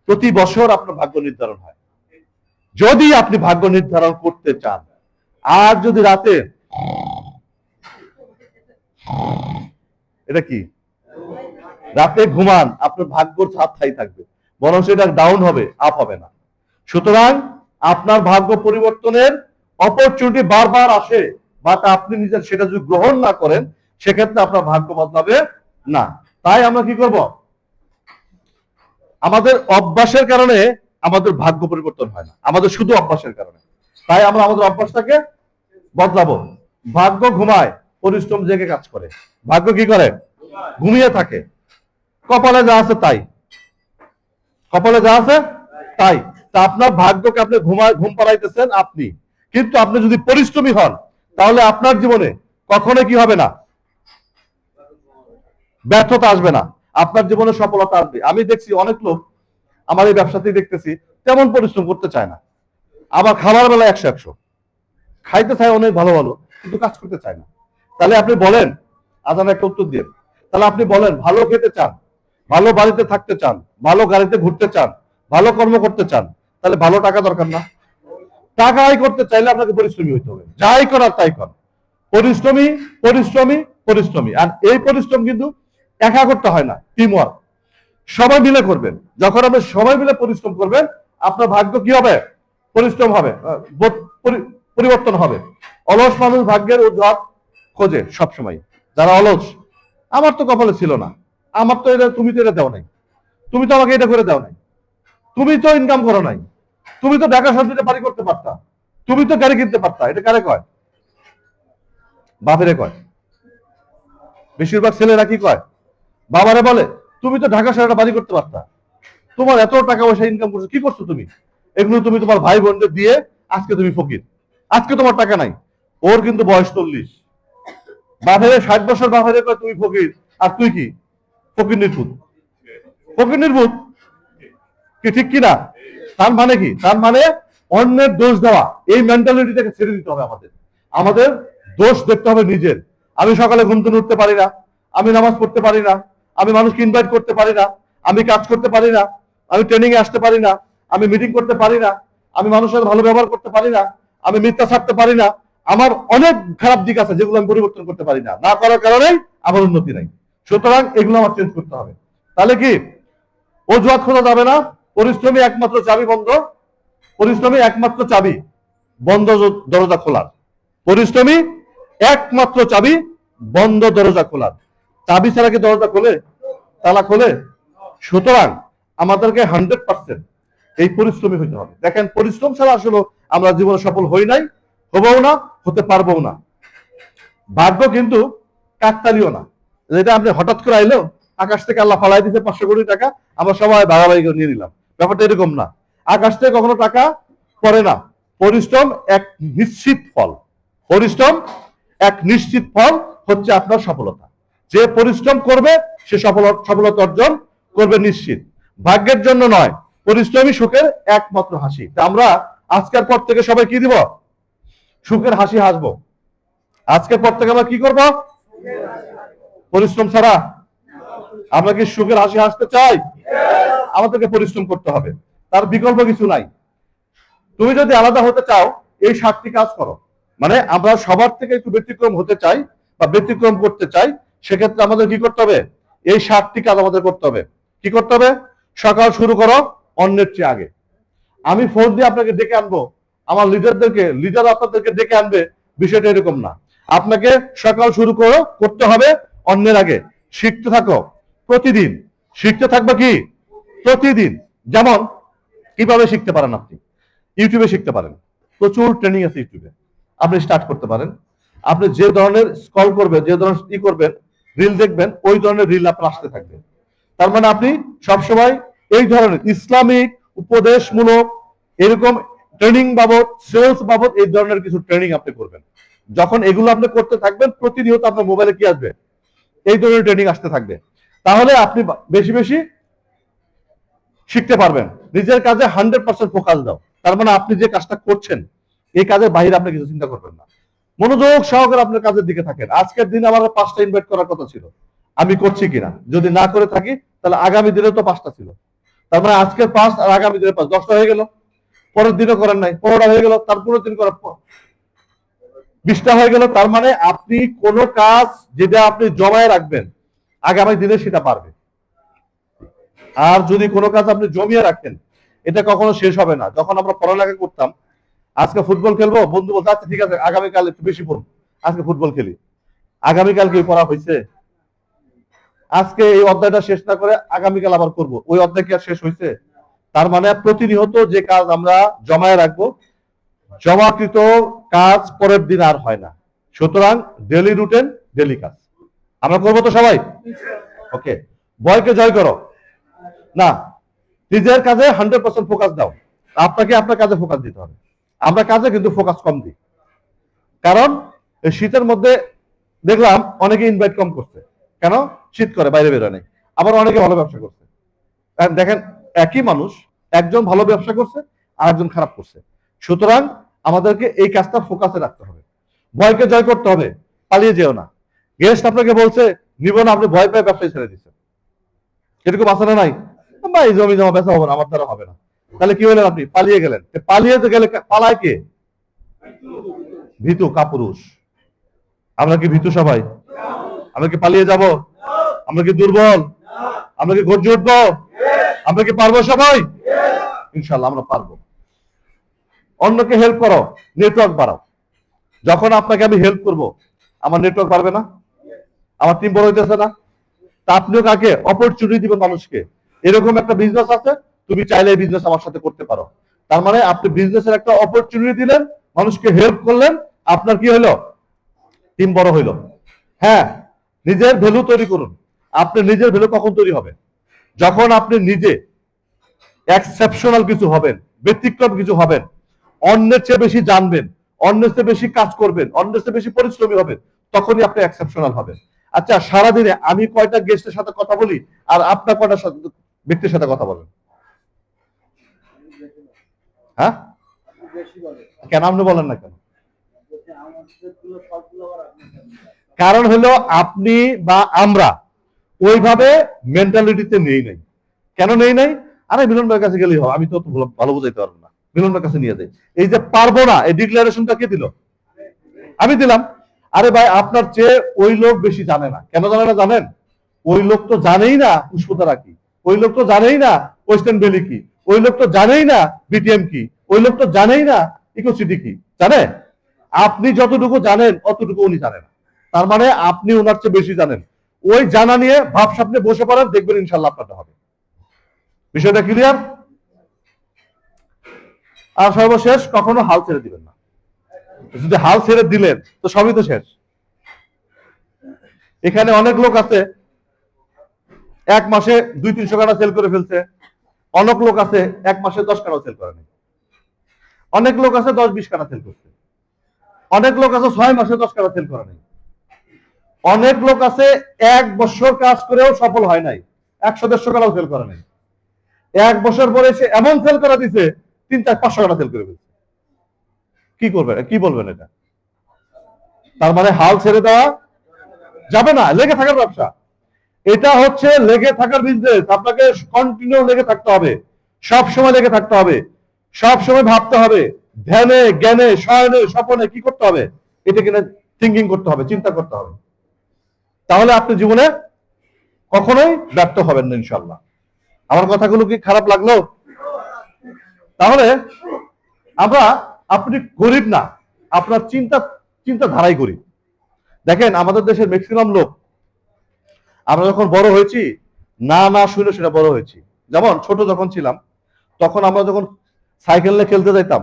প্রতি বছর আপনার ভাগ্য নির্ধারণ হয়। যদি আপনি ভাগ্য নির্ধারণ করতে চান, আর যদি রাতে, এটা কি, রাতে ঘুমান, আপনার ভাগ্যর ছাদ ঠাই থাকবে, বরং সেটা ডাউন হবে, আপ হবে না। সুতরাং আপনার ভাগ্য পরিবর্তনের অপরচুনিটি বারবার আসে, বাট আপনি নিজের সেটা যদি গ্রহণ না করেন, সেক্ষেত্রে আপনার ভাগ্য বদলাবে না। তাই আমরা কি করব? আমাদের অভ্যাসের কারণে আমাদের ভাগ্য পরিবর্তন হয় না, আমাদের শুধু অভ্যাসের কারণে। তাই আমরা আমাদের অভ্যাসটাকে বদলাবো। ভাগ্য ঘুমায়, পরিশ্রম জেগে কাজ করে। ভাগ্য কি করে? ঘুমিয়ে থাকে। কপালে যা আছে তাই, কপালে যা আছে তাই। তা আপনার ভাগ্যকে আপনি ঘুম পাড়াইতেছেন আপনি, কিন্তু আপনি যদি পরিশ্রমী হন, তাহলে আপনার জীবনে কখনো কি হবে না? ব্যর্থতা আসবে না, আপনার জীবনে সফলতা আসবে। আমি দেখছি অনেক লোক, আমার এই ব্যবসাতেই দেখতেছি, তেমন পরিশ্রম করতে চায় না, আবার খাবার বেলা 100-100 খাইতে চায় অনেক ভালো ভালো, কিন্তু কাজ করতে চায় না। তাহলে আপনি বলেন, আজান একটা উত্তর দিয়ে, তাহলে আপনি বলেন, ভালো খেতে চান, ভালো বাড়িতে থাকতে চান, ভালো গাড়িতে ঘুরতে চান, ভালো কর্ম করতে চান, তাহলে ভালো টাকা দরকার না? টাকা আয় করতে চাইলে আপনাকে পরিশ্রমী হইতে হবে, যাই করার তাই কর, পরিশ্রমী, পরিশ্রমী, পরিশ্রমী। আর এই পরিশ্রম কিন্তু একা করতে হয় না, টিম ওয়ার্ক, সবাই মিলে করবেন। যখন আপনি সবাই মিলে পরিশ্রম করবেন, আপনার ভাগ্য কি হবে? পরিশ্রম হবে, পরিবর্তন হবে। অলস মানুষ ভাগ্যের উদ্ধার খোঁজে সবসময়। যারা অলস, আমার তো কপালে ছিল না, আমার তো এটা, তুমি তো এটা দাও নাই, তুমি তো আমাকে এটা করে দাও নাই, তুমি তো ইনকাম করো নাই, তুমি তো ঢাকা শহরে বাড়ি করতে পারতা, তুমি তো গাড়ি কিনতে পারতা। এটা কারে কয়? বাপেরে কয়। বেশিরভাগ ছেলেরা কি কয়? বাবারে বলে, তুমি তো ঢাকা শহরে বাড়ি করতে পারতা, তোমার এত টাকা পয়সা ইনকাম করছো, কি করছো তুমি? এগুলো তুমি তোমার ভাই বোনদের দিয়ে আজকে তুমি ফকির, আজকে তোমার টাকা নাই। ওর কিন্তু বয়স 40, বাপেরে 60 বছর, বাপেরে কয় তুমি ফকির, আর তুই কি ফকির নির্ভূত, ফকির নির্ভূত কি, ঠিক কিনা? তার মানে কি? তার মানে অন্যের দোষ দেওয়া, এই মেন্টালিটিটাকে ছেড়ে দিতে হবে আমাদের। আমাদের দোষ দেখতে হবে নিজের। আমি সকালে ঘুম থেকে উঠতে পারি না, আমি নামাজ পড়তে পারি না, আমি মানুষকে ইনভাইট করতে পারি না, আমি কাজ করতে পারি না, আমি ট্রেনিং এ আসতে পারি না, আমি মিটিং করতে পারি না, আমি মানুষের ভালো ব্যবহার করতে পারি না, আমি মিথ্যা ছাড়তে পারি না, আমার অনেক খারাপ দিক আছে যেগুলো আমি পরিবর্তন করতে পারি না, না করার কারণেই আমার উন্নতি নাই। সুতরাং এগুলো আমার চেঞ্জ করতে হবে। তাহলে কি অজুহাত খোঁজা যাবে না। পরিশ্রমী একমাত্র চাবি বন্ধ, পরিশ্রমী একমাত্র চাবি বন্ধ দরজা খোলার, পরিশ্রমী একমাত্র চাবি বন্ধ দরজা খোলার। চাবি ছাড়া কি দরজা খোলে? তালা খোলে? সুতরাং আমাদেরকে 100% এই পরিশ্রমী হইতে হবে। দেখেন, পরিশ্রম ছাড়া আসলে আমরা জীবনে সফল হই নাই, হবও না, হতে পারবো না। ভাগ্য কিন্তু কাকতালীয় না, যেটা আপনি হঠাৎ করে আইলো, আকাশ থেকে আল্লাহ ফালাই দিতে 500 কোটি টাকা, আমরা সবাই ভাগাভাগি করে নিয়ে নিলাম। ব্যাপারটা এরকম না, আকাশ থেকে কখনো টাকা পড়ে না। পরিশ্রম এক নিশ্চিত ফল, পরিশ্রম এক নিশ্চিত ফল হচ্ছে আপনার সফলতা। যে পরিশ্রম করবে সে সফলতা অর্জন করবে নিশ্চিত। ভাগ্যের জন্য নয়, পরিশ্রমই সুখের একমাত্র হাসি। আমরা আজকের পর থেকে সবাই কি দিব? সুখের হাসি হাসবো। আজকের পর থেকে আমরা কি করব? পরিশ্রম ছাড়া আমরা কি সুখের হাসি হাসতে চাই? আমাদেরকে পরিশ্রম করতে হবে, তার বিকল্প কিছু নাই। তুমি যদি আলাদা হতে চাও এই 7টি কাজ করো। মানে আমরা সবার থেকে একটু ব্যতিক্রম হতে চাই বা ব্যতিক্রম করতে চাই, সেক্ষেত্রে আমাদের কি করতে হবে? এই 7টি কাজ আমাদের করতে হবে। কি করতে হবে? সকাল শুরু করো অন্যের চেয়ে আগে। আমি ফোন দিয়ে আপনাকে ডেকে আনবো, আমার লিডার আপনাদেরকে ডেকে আনবে, বিষয়টা এরকম না। আপনাকে সকাল শুরু করতে হবে অন্যের আগে। শিখতে থাকো প্রতিদিন, শিখতে থাকবে কি প্রতিদিন। যেমন কিভাবে শিখতে পারেন? আপনি ইউটিউবে শিখতে পারেন, প্রচুর ট্রেনিং আছে ইউটিউবে, আপনি স্টার্ট করতে পারেন। আপনি যে ধরনের স্ক্রল করবেন, যে ধরনের করবেন, রিল দেখবেন, ওই ধরনের রিল আপনার আসতে থাকবে। তার মানে আপনি সবসময় এই ধরনের ইসলামিক উপদেশমূলক এরকম ট্রেনিং বাবদ, সেলস বাবদ এই ধরনের কিছু ট্রেনিং আপনি করবেন। যখন এগুলো আপনি করতে থাকবেন, প্রতিনিয়ত আপনার মোবাইলে কি আসবে? এই ধরনের ট্রেনিং আসতে থাকবে। তাহলে আপনি বেশি বেশি শিখতে পারবেন। নিজের কাজে 100% ফোকাস দাও। তার মানে আপনি যে কাজটা করছেন এই কাজের বাইরে আপনি কিছু চিন্তা করবেন না। মনোযোগ সহকারে আপনার কাজের দিকে থাকেন। আজকের দিন আমার 5টা ইনভাইট করার কথা ছিল, আমি করছি কিনা, যদি না করে থাকি তাহলে আগামী দিনে তো 5টা ছিল। তার মানে আজকের 5 আর আগামী দিনে 5, 10টা হয়ে গেল। পরের দিনও করেন নাই, 15টা হয়ে গেল। তারপরের দিন করার পর 20টা হয়ে গেল। তার মানে আপনি কোন কাজ যেটা আপনি জমায় রাখবেন আগামী দিনে সেটা পারবে। আর যদি কোনো কাজ আপনি জমিয়ে রাখেন, এটা কখনো শেষ হবে না। যখন আমরা পড়ালেখা করতাম, আজকে ফুটবল খেলবো, বন্ধু বলতে আচ্ছা ঠিক আছে আগামীকাল একটু বেশি পড়ুন, আজকে ফুটবল খেলি। আগামীকাল কি পড়া হয়েছে? আজকে এই অধ্যায়টা শেষ না করে আগামীকাল আবার করব, ওই অধ্যায় কি আর শেষ হয়েছে? তার মানে প্রতিনিয়ত যে কাজ আমরা জমায় রাখবো, জমাকৃত কাজ পরের দিন আর হয় না। সুতরাং ডেলি রুটিন, ডেলি কাজ আমরা করবো তো সবাই? ওকে, ভয়কে জয় করো না, নিজের কাজে 100% ফোকাস দাও। আপনাকে আপনার কাজে ফোকাস দিতে হবে। আমরা কাজে কিন্তু ফোকাস কম দিই, কারণ এই শীতের মধ্যে দেখলাম অনেকে ইনভাইট কম করছে। কেন? শীত করে বাইরে বেরোয় নাই। আবার অনেকে ভালো ব্যবসা করছে। দেখেন একই মানুষ, একজন ভালো ব্যবসা করছে আর একজন খারাপ করছে। সুতরাং আমাদেরকে এই কাজটা ফোকাসে রাখতে হবে। ভয়কে জয় করতে হবে, পালিয়ে যেও না। গেস্ট আপনাকে বলছে নিব না, আপনি ভয় পেয়ে ব্যবসায় ছেড়ে দিচ্ছেন, এরকম আছে না নাই? এই জমি জমা বেচা হবে না, আমার দ্বারা হবে না। তাহলে কি হলেন? আপনি পালিয়ে গেলেন। পালিয়ে গেলে পালায় কে? ভীতু কাপুরুষ। আমরা কি ভীতু সবাই? আমরা কি পালিয়ে যাব? আমরা কি দুর্বল? আমরা কি গর্জে উঠবো? আমরা কি পারবো সবাই? ইনশাল্লাহ আমরা পারবো। অন্যকে হেল্প করো, নেটওয়ার্ক বাড়াও। যখন আপনাকে আমি হেল্প করব, আমার নেটওয়ার্ক বাড়বে না? আমার টিম বড় হইতেছে না? তা আপনিও কাকে অপরচুনিটি দিবেন? মানুষকে এরকম একটা বিজনেস আছে, তুমি চাইলে এই বিজনেস আমার সাথে করতে পারো। তার মানে আপনি বিজনেসের একটা অপরচুনিটি দিলেন, মানুষকে হেল্প করলেন, আপনার কি হলো? টিম বড় হইলো। হ্যাঁ, নিজের ভ্যালু তৈরি করুন। আপনি নিজের ভ্যালু কখন তৈরি হবে? যখন আপনি নিজে এক্সেপশনাল কিছু হবেন, ব্যতিক্রম কিছু হবেন, অন্যের চেয়ে বেশি জানবেন, অন্যের চেয়ে বেশি কাজ করবেন, অন্যের চেয়ে বেশি পরিশ্রমী হবেন, তখনই আপনি এক্সেপশনাল হবেন। আচ্ছা, সারাদিনে আমি কয়টা গেস্টের সাথে কথা বলি আর আপনার কয়টা ব্যক্তির সাথে কথা বলেন? হ্যাঁ, কেন আপনি বলেন না কেন? কারণ হলো আপনি বা আমরা ওইভাবে মেন্টালিটিতে নেই নাই। কেন নেই নাই? আরে মিলন ভাইয়ের কাছে গেলেই হবে, আমি তো ভালো বুঝাইতে পারবো না, মিলন ভাইয়ের কাছে নিয়ে যাই। এই যে পারবো না, এই ডিক্লারেশনটা কে দিল? আমি দিলাম। আরে ভাই, আপনার চেয়ে ওই লোক বেশি জানে না। কেন জানে না জানেন? ওই লোক তো জানেই না পুষ্পতারা কি, ওই লোক তো জানেই না ওয়েস্টার্ন ভ্যালি কি, ওই লোক তো জানেই না বিটিএম কি, ওই লোক তো জানেই না ইকোসিটি কি। জানে? আপনি যতটুকু জানেন অতটুকু উনি জানেন। তার মানে আপনি ওনার চেয়ে বেশি জানেন। ওই জানা নিয়ে ভাব সামনে বসে পড়েন, দেখবেন ইনশাল্লাহ আপনারটা হবে। বিষয়টা ক্লিয়ার? আর সর্বশেষ, কখনো হাল ছেড়ে দিবেন না। যদি হাল ছেড়ে দিলেন তো সবই তো শেষ। এখানে অনেক লোক আছে 1 মাসে 200-300 কাটা সেল করে ফেলছে। অনেক লোক আছে 1 মাসে 10 কাটাও সেল করেনি। অনেক লোক আছে 10-20 কাটা সেল করছে। অনেক লোক আছে 6 মাসে 10 টাকা সেল করে নাই। অনেক লোক আছে 1 বছর কাজ করেও সফল হয় নাই, 100-150 টাকাও সেল করে নাই। 1 বছর পরে সে এমন সেল করে দিছে 300-500 টাকা সেল করে ফেলছে। কি করবেন, কি বলবেন এটা? তার মানে হাল ছেড়ে দেওয়া যাবে না, লেগে থাকার ব্যবসা। এটা হচ্ছে লেগে থাকার বিজনেস। আপনাকে কন্টিনিউ লেগে থাকতে হবে, সব সময় লেগে থাকতে হবে, সব সময় ভাবতে হবে, ধ্যানে জ্ঞানে শয়নে স্বপনে কি করতে হবে, এটা কিনা থিঙ্কিং করতে হবে, চিন্তা করতে হবে। তাহলে আপনি জীবনে কখনোই ব্যর্থ হবেন না ইনশাল্লাহ। আমার কথাগুলো কি খারাপ লাগলো? তাহলে আমরা, আপনি গরিব না, আপনার চিন্তাধারাই গরিব। দেখেন আমাদের দেশের ম্যাক্সিমাম লোক, আমরা যখন বড় হয়েছি না না শুনে শুনে বড় হয়েছি। যেমন ছোট যখন ছিলাম তখন আমরা যখন সাইকেল নিয়ে খেলতে যাইতাম,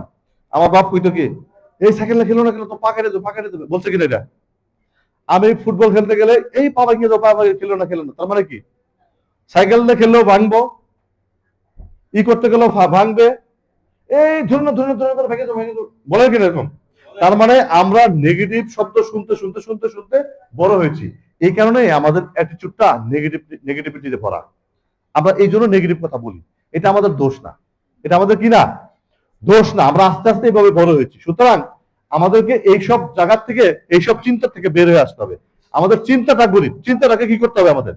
আমার বাপ কইতো কি, এই সাইকেল নিয়ে খেলো না, খেলো তো পা কেটে দেবে, বলছে কিনা এটা? আমি ফুটবল খেলতে গেলে এই পা ভেঙে দাও, পা খেলো না, তার মানে কি সাইকেল নিয়ে খেললেও ভাঙবো, ই করতে গেলেও ভাঙবে, এই ধরুন ভেঙে দাও বলে কিনা এরকম। তার মানে আমরা নেগেটিভ শব্দ শুনতে শুনতে শুনতে শুনতে বড় হয়েছি। এই কারণে আমাদের অ্যাটিটিউডটা নেগেটিভিটিতে ভরা। আমরা এই জন্য নেগেটিভ কথা বলি। এটা আমাদের দোষ না, এটা আমাদের কি না দোষ না, আমরা আস্তে আস্তে এইভাবে বড় হয়েছি। সুতরাং আমাদেরকে এইসব জায়গা থেকে, এইসব চিন্তা থেকে বের হয়ে আসতে হবে। আমাদের চিন্তাটা গরিব, চিন্তাটাকে কি করতে হবে, আমাদের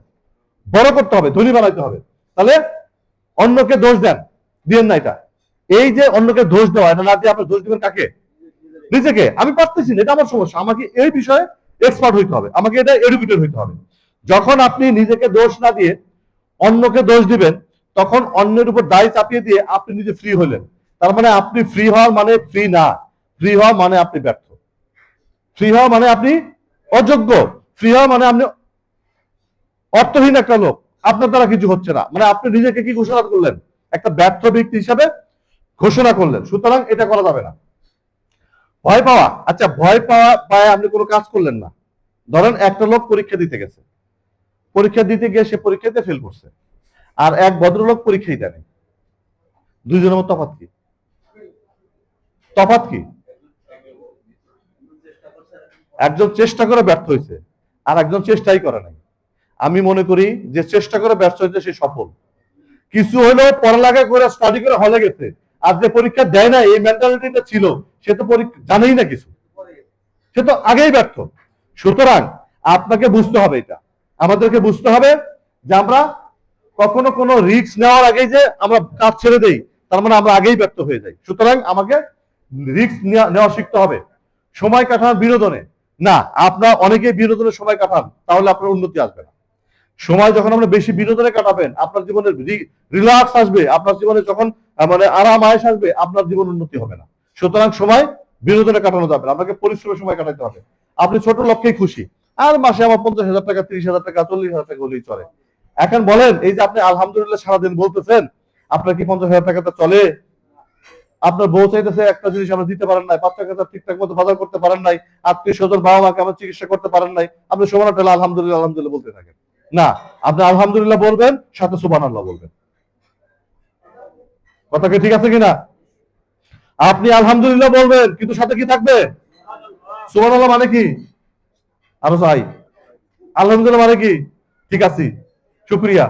বড় করতে হবে, ধনী বানাইতে হবে। তাহলে অন্যকে দোষ দিয়েন না। এটা এই যে অন্যকে দোষ দেওয়া, এটা না দিয়ে আপনি দোষ দিবেন কাকে? নিজেকে। আমি পারতেছি না, এটা আমার সমস্যা, আমাকে এই বিষয়ে এক্সপার্ট হইতে হবে, আমাকে এটা এডুকেটেড হইতে হবে। যখন আপনি নিজেকে দোষ না দিয়ে অন্যকে দোষ দিবেন, তখন অন্যের উপর দায় চাপিয়ে দিয়ে আপনি নিজে ফ্রি হলেন। তার মানে আপনি ফ্রি হওয়ার মানে ফ্রি না, ফ্রি হওয়া মানে আপনি ব্যর্থ, ফ্রি হওয়া মানে আপনি অযোগ্য, ফ্রি হওয়া মানে আপনি অর্থহীন একটা লোক, আপনার দ্বারা কিছু হচ্ছে না, মানে আপনি নিজেকে কি ঘোষণা করলেন? একটা ব্যর্থ ব্যক্তি হিসাবে ঘোষণা করলেন। সুতরাং এটা করা যাবে না। ভয় পাওয়া, আচ্ছা ভয় পায় আপনি কোনো কাজ করলেন না। ধরেন একটা লোক পরীক্ষা দিতে গেছে, পরীক্ষা দিতে গিয়ে সে পরীক্ষাতে ফেল করছে, আর এক ভদ্রলোক পরীক্ষাই দেয়নি। দুইজনের মধ্যে তফাৎ কি? তফাৎ কি? একজন চেষ্টা করে ব্যর্থ হয়েছে, আর একজন চেষ্টাই করে নাই। আমি মনে করি যে চেষ্টা করে ব্যর্থ হয়েছে সে সফল। কিছু হলেও পড়ালেখা করে স্টাডি করে হলে গেছে, আর যে পরীক্ষা দেয় না এই মেন্টালিটিটা ছিল, সে তো পরীক্ষা জানেই না কিছু, সে তো আগেই ব্যর্থ। সুতরাং আপনাকে বুঝতে হবে, এটা আমাদেরকে বুঝতে হবে যে আমরা কখনো কোনো রিস্ক নেওয়ার আগেই যে আমরা কাজ ছেড়ে দেই, তার মানে আমরা আগেই ব্যর্থ হয়ে যাই। সুতরাং আমাকে রিস্ক নেওয়া শিখতে হবে। সময় কাটানোর বিনোদনে না, আপনার অনেকেই বিনোদনের সময় কাটান, তাহলে আপনার উন্নতি আসবে না। সময় যখন আপনি বেশি বিনোদনে কাটাবেন, আপনার জীবনে রিল্যাক্স আসবে, আপনার জীবনে যখন মানে আরাম আয়েশ আসবে, আপনার জীবন উন্নতি হবে না। সুতরাং সময় বিনোদনে কাটানো যাবে না, আপনাকে পরিশ্রমের সময় কাটাতে হবে। আপনি ছোট লক্ষ্যেই খুশি, আর মাসে আমার 50,000 টাকা, 30,000 টাকা, 40,000 টাকা হলেই চলে। এখন বলেন, এই যে আপনি আলহামদুলিল্লাহ সারাদিন বলতেছেন, আপনার কি 50,000 টাকাতে চলে? আপনার বউ চাইতেছে একটা জিনিস আমরা দিতে পারেন নাই, বাচ্চা কাচ্চা ঠিকঠাক মতো বাজার করতে পারেন নাই, আত্মীয় স্বজন বাবা মাকে আমার চিকিৎসা করতে পারেন নাই, আপনি সময় পেলে আলহামদুলিল্লাহ আলহামদুলিল্লাহ বলতে থাকেন। না, আপনি আলহামদুলিল্লাহ বলবেন, সাথে সুবহানাল্লাহ বলবেন। কথা কি ঠিক আছে কিনা? আপনি আলহামদুলিল্লাহ বলবেন, কিন্তু সাথে কি থাকবে? সুবহানাল্লাহ মানে কি? আরো চাই। আলহামদুলিল্লাহ মানে কি? ঠিক আছে, শুকরিয়া।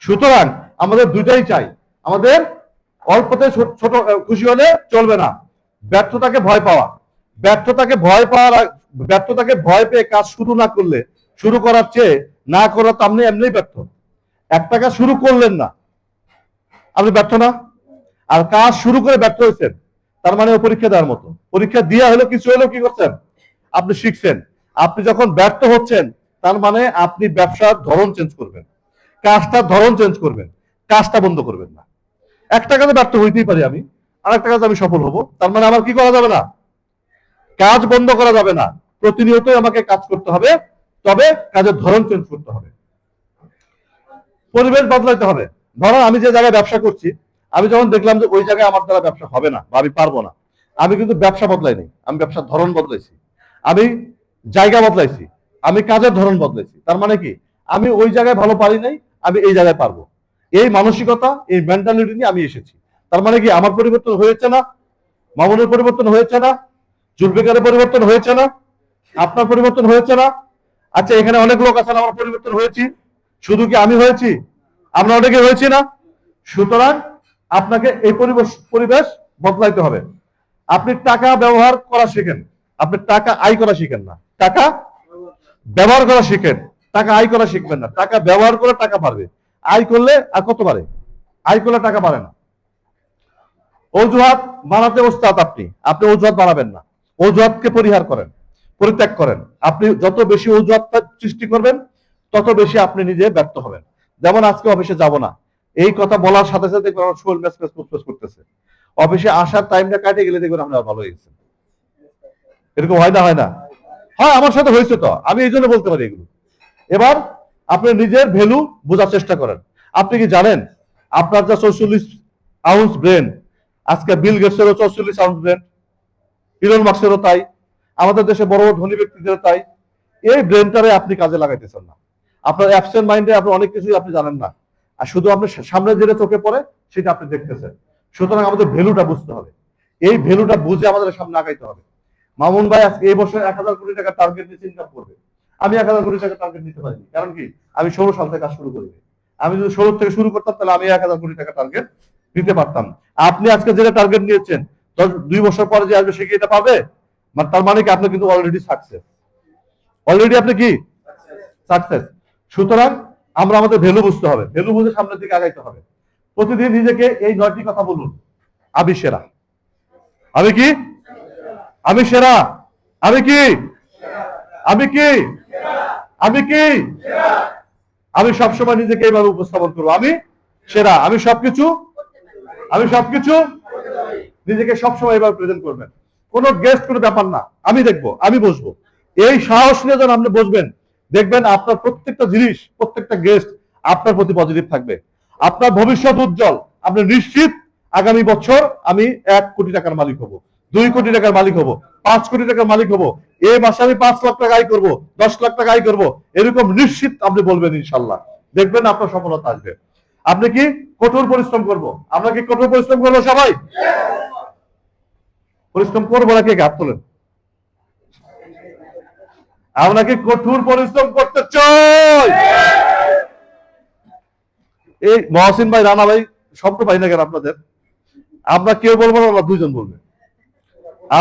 সুতরাং আমাদের দুইটাই চাই। আমাদের অল্পতে ছোট খুশি হলে চলবে না। ব্যর্থতাকে ভয় পাওয়া, ব্যর্থতাকে ভয় পেয়ে কাজ শুরু না করলে, শুরু করার চেয়ে না করা তো আপনি এমনি ব্যর্থ। একটা কাজ শুরু করলেন না, আপনি ব্যর্থ না? আর কাজ শুরু করে ব্যর্থ হয়েছেন, তার মানে পরীক্ষা দেওয়ার মতো। পরীক্ষা দিয়া হলো কিছু হলেও কি করছেন? আপনি শিখছেন। আপনি যখন ব্যর্থ হচ্ছেন, তার মানে আপনি ব্যবসার ধরন চেঞ্জ করবেন, কাজটার ধরন চেঞ্জ করবেন, কাজটা বন্ধ করবেন না। একটা কাজে ব্যর্থ হইতেই পারি আমি, আর একটা কাজ আমি সফল হব, তার মানে আমার কি করা যাবে না? কাজ বন্ধ করা যাবে না, প্রতিনিয়তই আমাকে কাজ করতে হবে। তবে কাজের ধরন চেঞ্জ করতে হবে, পরিবেশ বদলাইতে হবে। ধরো আমি যে জায়গায় ব্যবসা করছি, আমি যখন দেখলাম যে ওই জায়গায় আমার দ্বারা ব্যবসা হবে না বা আমি পারবো না, আমি কিন্তু ব্যবসা বদলাই নাই, আমি ব্যবসার ধরন বদলাইছি, আমি জায়গা বদলাইছি, আমি কাজের ধরন বদলাইছি। তার মানে কি, আমি ওই জায়গায় ভালো পারি নাই, আমি এই জায়গায় পারবো। এই মানসিকতা, এই মেন্টালিটি নিয়ে আমি এসেছি। তার মানে কি আমার পরিবর্তন হয়েছে না? মামুনের পরিবর্তন হয়েছে না? জুলফিকারের পরিবর্তন হয়েছে না? আপনার পরিবর্তন হয়েছে না? আচ্ছা, এখানে অনেক লোক আছেন, আমরা পরিবর্তন হয়েছি। শুধু কি আমি হয়েছি? আমরা অনেকে হয়েছি না? সুতরাং আপনাকে এই পরিবেশ বদলাইতে হবে। আপনি টাকা ব্যবহার করা শিখেন, আপনি টাকা আয় করা শিখেন না। টাকা ব্যবহার করা শিখেন, টাকা আয় করা শিখবেন না। টাকা ব্যবহার করে টাকা পারবে, আয় করলে আর কত পারে? আয় করলে টাকা পারে না। অজুহাত বানাতে ওস্তাদ আপনি, আপনি অজুহাত বানাবেন না। অজুহাতকে পরিহার করেন, পরিত্যাগ করেন। আপনি যত বেশি অজুহাত সৃষ্টি করবেন তত বেশি আপনি নিজে ব্যর্থ হবেন। যেমন আজকে অফিসে যাব না, এই কথা বলার সাথে সাথে আমার শরীর মেসমেস করতেছে। অফিসে আসার টাইমটা কাটে গেলে দেখবেন আমরা ভালো হয়ে গেছে। এরকম হয় না? হয় না? হ্যাঁ, আমার সাথে হয়েছে তো, আমি এই জন্য বলতে পারি এগুলো। এবার আপনি নিজের ভ্যালু বোঝার চেষ্টা করেন। আপনি কি জানেন আপনার যা 44 আউন্স ব্রেন, আজকে বিল গেটসেরও 44 আউন্স ব্রেন, ইলন মাস্কেরও তাই, আমাদের দেশে বড় বড় ধনী ব্যক্তিদেরও তাই। এই ব্রেনটারে আপনি কাজে লাগাইতেছেন না। আপনার অ্যাবসেন্ট মাইন্ডে আপনি অনেক কিছুই আপনি জানেন না, আর শুধু আপনি সামনে যেটা চোখে পড়ে সেটা আপনি দেখতেছেন। সুতরাং আমাদের ভ্যালুটা বুঝতে হবে, এই ভ্যালুটা বুঝে আমাদের সামনে আগাইতে হবে। মামুন ভাই আজকে এই বছর 1000 কোটি টাকা টার্গেট নিয়ে ইনকাম করবে। আমি 1000 কোটি টাকা টার্গেট নিতে পারিনি, কারণ কি? আমি 16 সাল থেকে কাজ শুরু করি। আমি যদি 16 থেকে শুরু করতাম তাহলে আমি 1000 কোটি টাকা টার্গেট নিতে পারতাম। আপনি আজকে যেটা টার্গেট নিয়েছেন, 2 বছর পরে যে আসবে সে কি এটা পাবে? তার মানে কি আপনি কিন্তু অলরেডি সাকসেস। অলরেডি আপনি কি সাকসেস। সুতরাং আমরা আমাদের ভ্যালু বুঝতে হবে, ভ্যালু বুঝে সামনের দিকে আগাইতে হবে। প্রতিদিন নিজেকে এই 9টি কথা বলুন। আমি সেরা। আমি কি? আমি সেরা। আমি কি? আমি কি? আমি কি? আমি সবসময় নিজেকে এইভাবে উপস্থাপন করবো, আমি সেরা, আমি সবকিছু, আমি সবকিছু। নিজেকে সবসময় এইভাবে প্রেজেন্ট করবেন। কোন গেস্ট কোনো ব্যাপার না, আমি দেখবো, আমি বসবো। এই সাহস নিয়ে যখন আপনি বসবেন, দেখবেন আপনার প্রত্যেকটা জিনিস, প্রত্যেকটা গেস্ট আপনার প্রতি পজিটিভ থাকবে। আপনার ভবিষ্যৎ উজ্জ্বল। আপনি নিশ্চিত আগামী বছর আমি 1 কোটি টাকার মালিক হব, 2 কোটি টাকার মালিক হব, 5 কোটি টাকার মালিক হব, এই মাসে আমি 5 লাখ টাকা আয় করবো, 10 লাখ টাকা আয় করবো, এরকম নিশ্চিত আপনি বলবেন ইনশাল্লাহ। দেখবেন আপনার সফলতা আসবে। আপনি কি? কঠোর পরিশ্রম করব। আমরা কি কঠোর পরিশ্রম করবো সবাই? পরিশ্রম করবো নাকি? হাত তোলেন। আমরা কি কঠোর পরিশ্রম করতে চাই? এই মহসিন ভাই, রানা ভাই শব্দ পাই না কেন আপনাদের? আমরা কেউ বলবো না, আমরা দুইজন বলবে।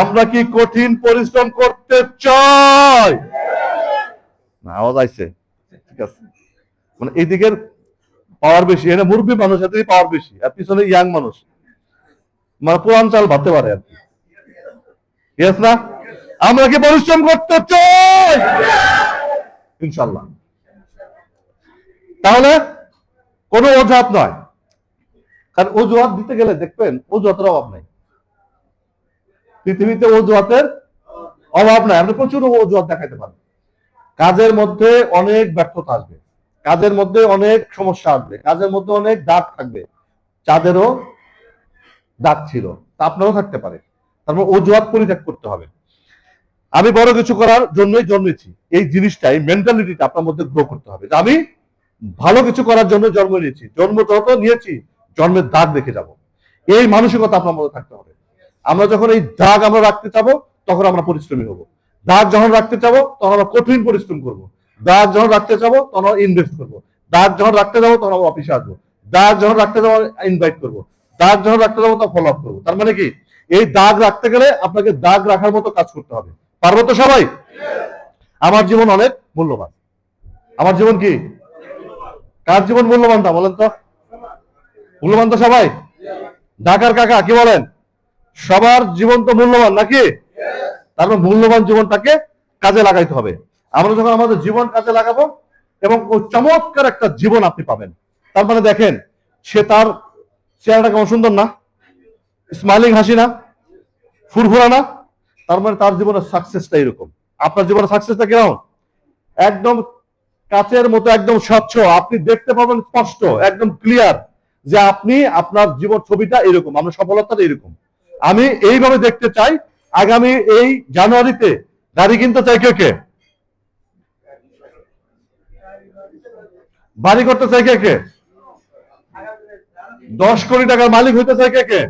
আমরা কি কঠিন পরিশ্রম করতে চাই? না, আওয়াজ আইছে, ঠিক আছে। মানে এইদিকের পাওয়ার বেশি, এনে মুরব্বী মানুষ, এত পাওয়ার বেশি, আর পিছনে ইয়াং মানুষ, মানে পুরান চাল ভাবতে পারে আর কি। ইয়েস না? আমরা কি পরিশ্রম করতে চাই? ইনশাল্লাহ। তাহলে কোনো অজুহাত নয়, কারণ অজুহাত দিতে গেলে দেখবেন অজুহাতের অভাব নাই। পৃথিবীতে অজুহাতের অভাব নাই। আপনি প্রচুর অজুহাত দেখাইতে পারেন। কাজের মধ্যে অনেক ব্যর্থতা আসবে, কাজের মধ্যে অনেক সমস্যা আসবে, কাজের মধ্যে অনেক দাগ থাকবে। চাঁদেরও দাগ ছিল, তা আপনারও থাকতে পারে। তারপর অজুহাত পরিত্যাগ করতে হবে। আমি বড় কিছু করার জন্যই জন্মেছি, এই জিনিসটা, এই মেন্টালিটিটা আপনার মধ্যে গ্রো করতে হবে, যে আমি ভালো কিছু করার জন্য জন্ম নিয়েছি, জন্ম যত নিয়েছি জন্মের দাগ দেখে যাব, এই মানসিকতা আপনার মধ্যে থাকতে হবে। আমরা যখন এই দাগ আমরা রাখতে চাবো তখন আমরা পরিশ্রমী হব। দাগ যখন রাখতে চাবো তখন আমরা কঠিন পরিশ্রম করব। দাগ যখন রাখতে চাবো তখন আমরা ইনভেস্ট করবো। দাগ যখন রাখতে যাবো তখন আমরা অফিসে আসবো। দাগ যখন রাখতে যাবো ইনভাইট করবো। দাগ যখন রাখতে যাবো তখন ফলো আপ করবো। তার মানে কি? এই দাগ রাখতে গেলে আপনাকে দাগ রাখার মতো কাজ করতে হবে। পারবো তো সবাই? আমার জীবন অনেক মূল্যবান। আমার জীবন কি? কার জীবন মূল্যবান তা বলেন তো? মূল্যবান তো সবাই? ঢাকার কাকা কি বলেন? সবার জীবন তো মূল্যবান নাকি? তারপর মূল্যবান জীবনটাকে কাজে লাগাইতে হবে। আমরা যখন আমাদের জীবন কাজে লাগাবো এবং চমৎকার একটা জীবন আপনি পাবেন। তার মানে দেখেন, সে তার চেহারাটা কেমন সুন্দর না? স্মাইলিং হাসি না? ফুরফুরা না? তার মানে তার জীবনের সাকসেসটা এরকম। আপনার জীবনের সাকসেসটা কেমন? একদম কাচের মতো, একদম স্বচ্ছ। আপনি দেখতে পাবেন স্পষ্ট, একদম ক্লিয়ার, যে আপনি আপনার জীবন ছবিটা এরকম, আপনার সফলতাটা এরকম। আমি এইভাবে দেখতে চাই। আগামী এই জানুয়ারিতে গাড়ি কিনতে চাই কে কে? বাড়ি করতে চাই কে কে? 10 কোটি টাকার মালিক হইতে চাই কে কে?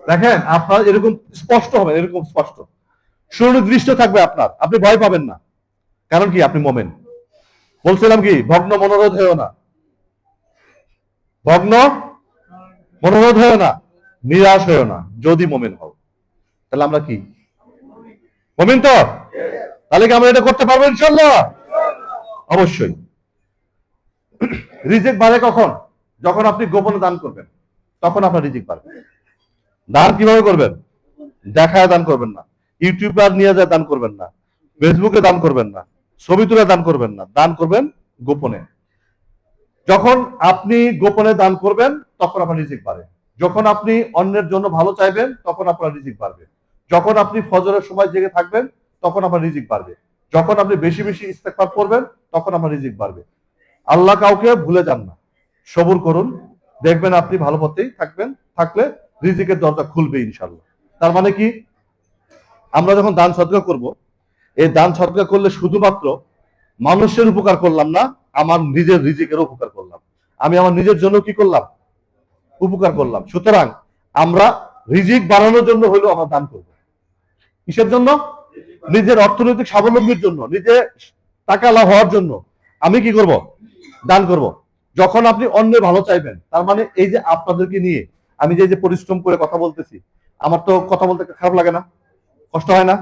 দেখেন আপনার এরকম স্পষ্ট হবে, এরকম স্পষ্ট সুনির্দিষ্ট থাকবে আপনার, আপনি ভয় পাবেন না। কারণ কি আপনি মোমেন। বলছিলাম কি ভগ্ন মনোরোধ হয়েও না, ভগ্ন মনোরোধ হয়েও না, নিরাশ হয়েও না, যদি মোমেন হও। তাহলে আমরা কি মোমেন তো? তাহলে কি আমরা এটা করতে পারবো ইনশাল্লাহ? অবশ্যই। রিজিক বাড়ে কখন? যখন আপনি গোপনে দান করবেন, তখন আপনার রিজিক বাড়বে। দান কিভাবে করবেন? দেখায় দান করবেন না, ইউটিউবার নিয়ে যায় দান করবেন না, ফেসবুকে দান করবেন না, ছবি তুলে দান করবেন না, দান করবেন গোপনে। যখন আপনি গোপনে দান করবেন তখন আপনার রিজিক বাড়ে। যখন আপনি অন্যের জন্য ভালো চাইবেন তখন আপনার রিজিক বাড়বে। যখন আপনি ফজরের সময় জেগে থাকবেন তখন আপনার রিজিক বাড়বে। যখন আপনি বেশি বেশি ইস্তেগফার করবেন তখন আপনার রিজিক বাড়বে। আল্লাহ কাউকে ভুলে যান না, সবুর করুন, দেখবেন আপনি ভালো পথেই থাকবেন। থাকলে রিজিকের দরজা খুলবে ইনশাল্লাহ। তার মানে কি, আমরা যখন দান সদকা করব, এই দান সদকা করলে শুধুমাত্র মানুষের উপকার করলাম না, আমার নিজের রিজিকের উপকার করলাম। আমি আমার নিজের জন্য কি করলাম? উপকার করলাম। সুতরাং আমরা রিজিক বাড়ানোর জন্য হইলেও আমরা দান করব। কিসের জন্য? নিজের অর্থনৈতিক স্বাবলম্বীর জন্য, নিজে টাকা লাভ হওয়ার জন্য আমি কি করব? দান করব। যখন আপনি অন্যের ভালো চাইবেন, তার মানে এই যে আপনাদেরকে নিয়ে আমি যে পরিশ্রম করে কথা বলতেছি, আমার তো কথা বলতে খারাপ লাগে না, কষ্ট হয় না?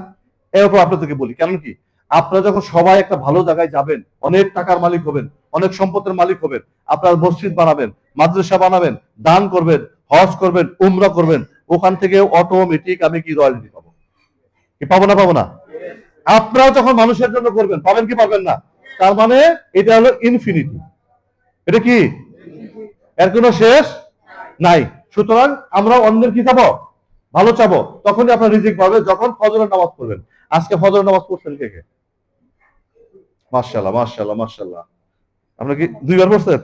এরকম আপনাদেরকে বলি, কারণ কি আপনারা যখন সবাই একটা ভালো জায়গায় যাবেন, অনেক টাকার মালিক হবেন, অনেক সম্পদের মালিক হবেন, আপনার মসজিদ বানাবেন, মাদ্রাসা বানাবেন, দান করবেন, হজ করবেন, উমরা করবেন, ওখান থেকে অটোমেটিক আমি কি রয়্যালটি পাবো। কি পাবো না? পাবো না? আপনারা যখন মানুষের জন্য করবেন, পাবেন কি পাবেন না? তার মানে এটা হলো ইনফিনিটি। এটা কি? এর কোনো শেষ নাই। সুতরাং আমরা অন্যের কি চাবো? ভালো চাবো। তখনই আপনার রিজিক পাবে যখন ফজরের নামাজ পড়বেন। আজকে ফজরের নামাজ পড়ছেন কে কে? মাশাআল্লাহ, মাশাআল্লাহ, মাশাআল্লাহ। আপনি কি দুইবার পড়ছেন?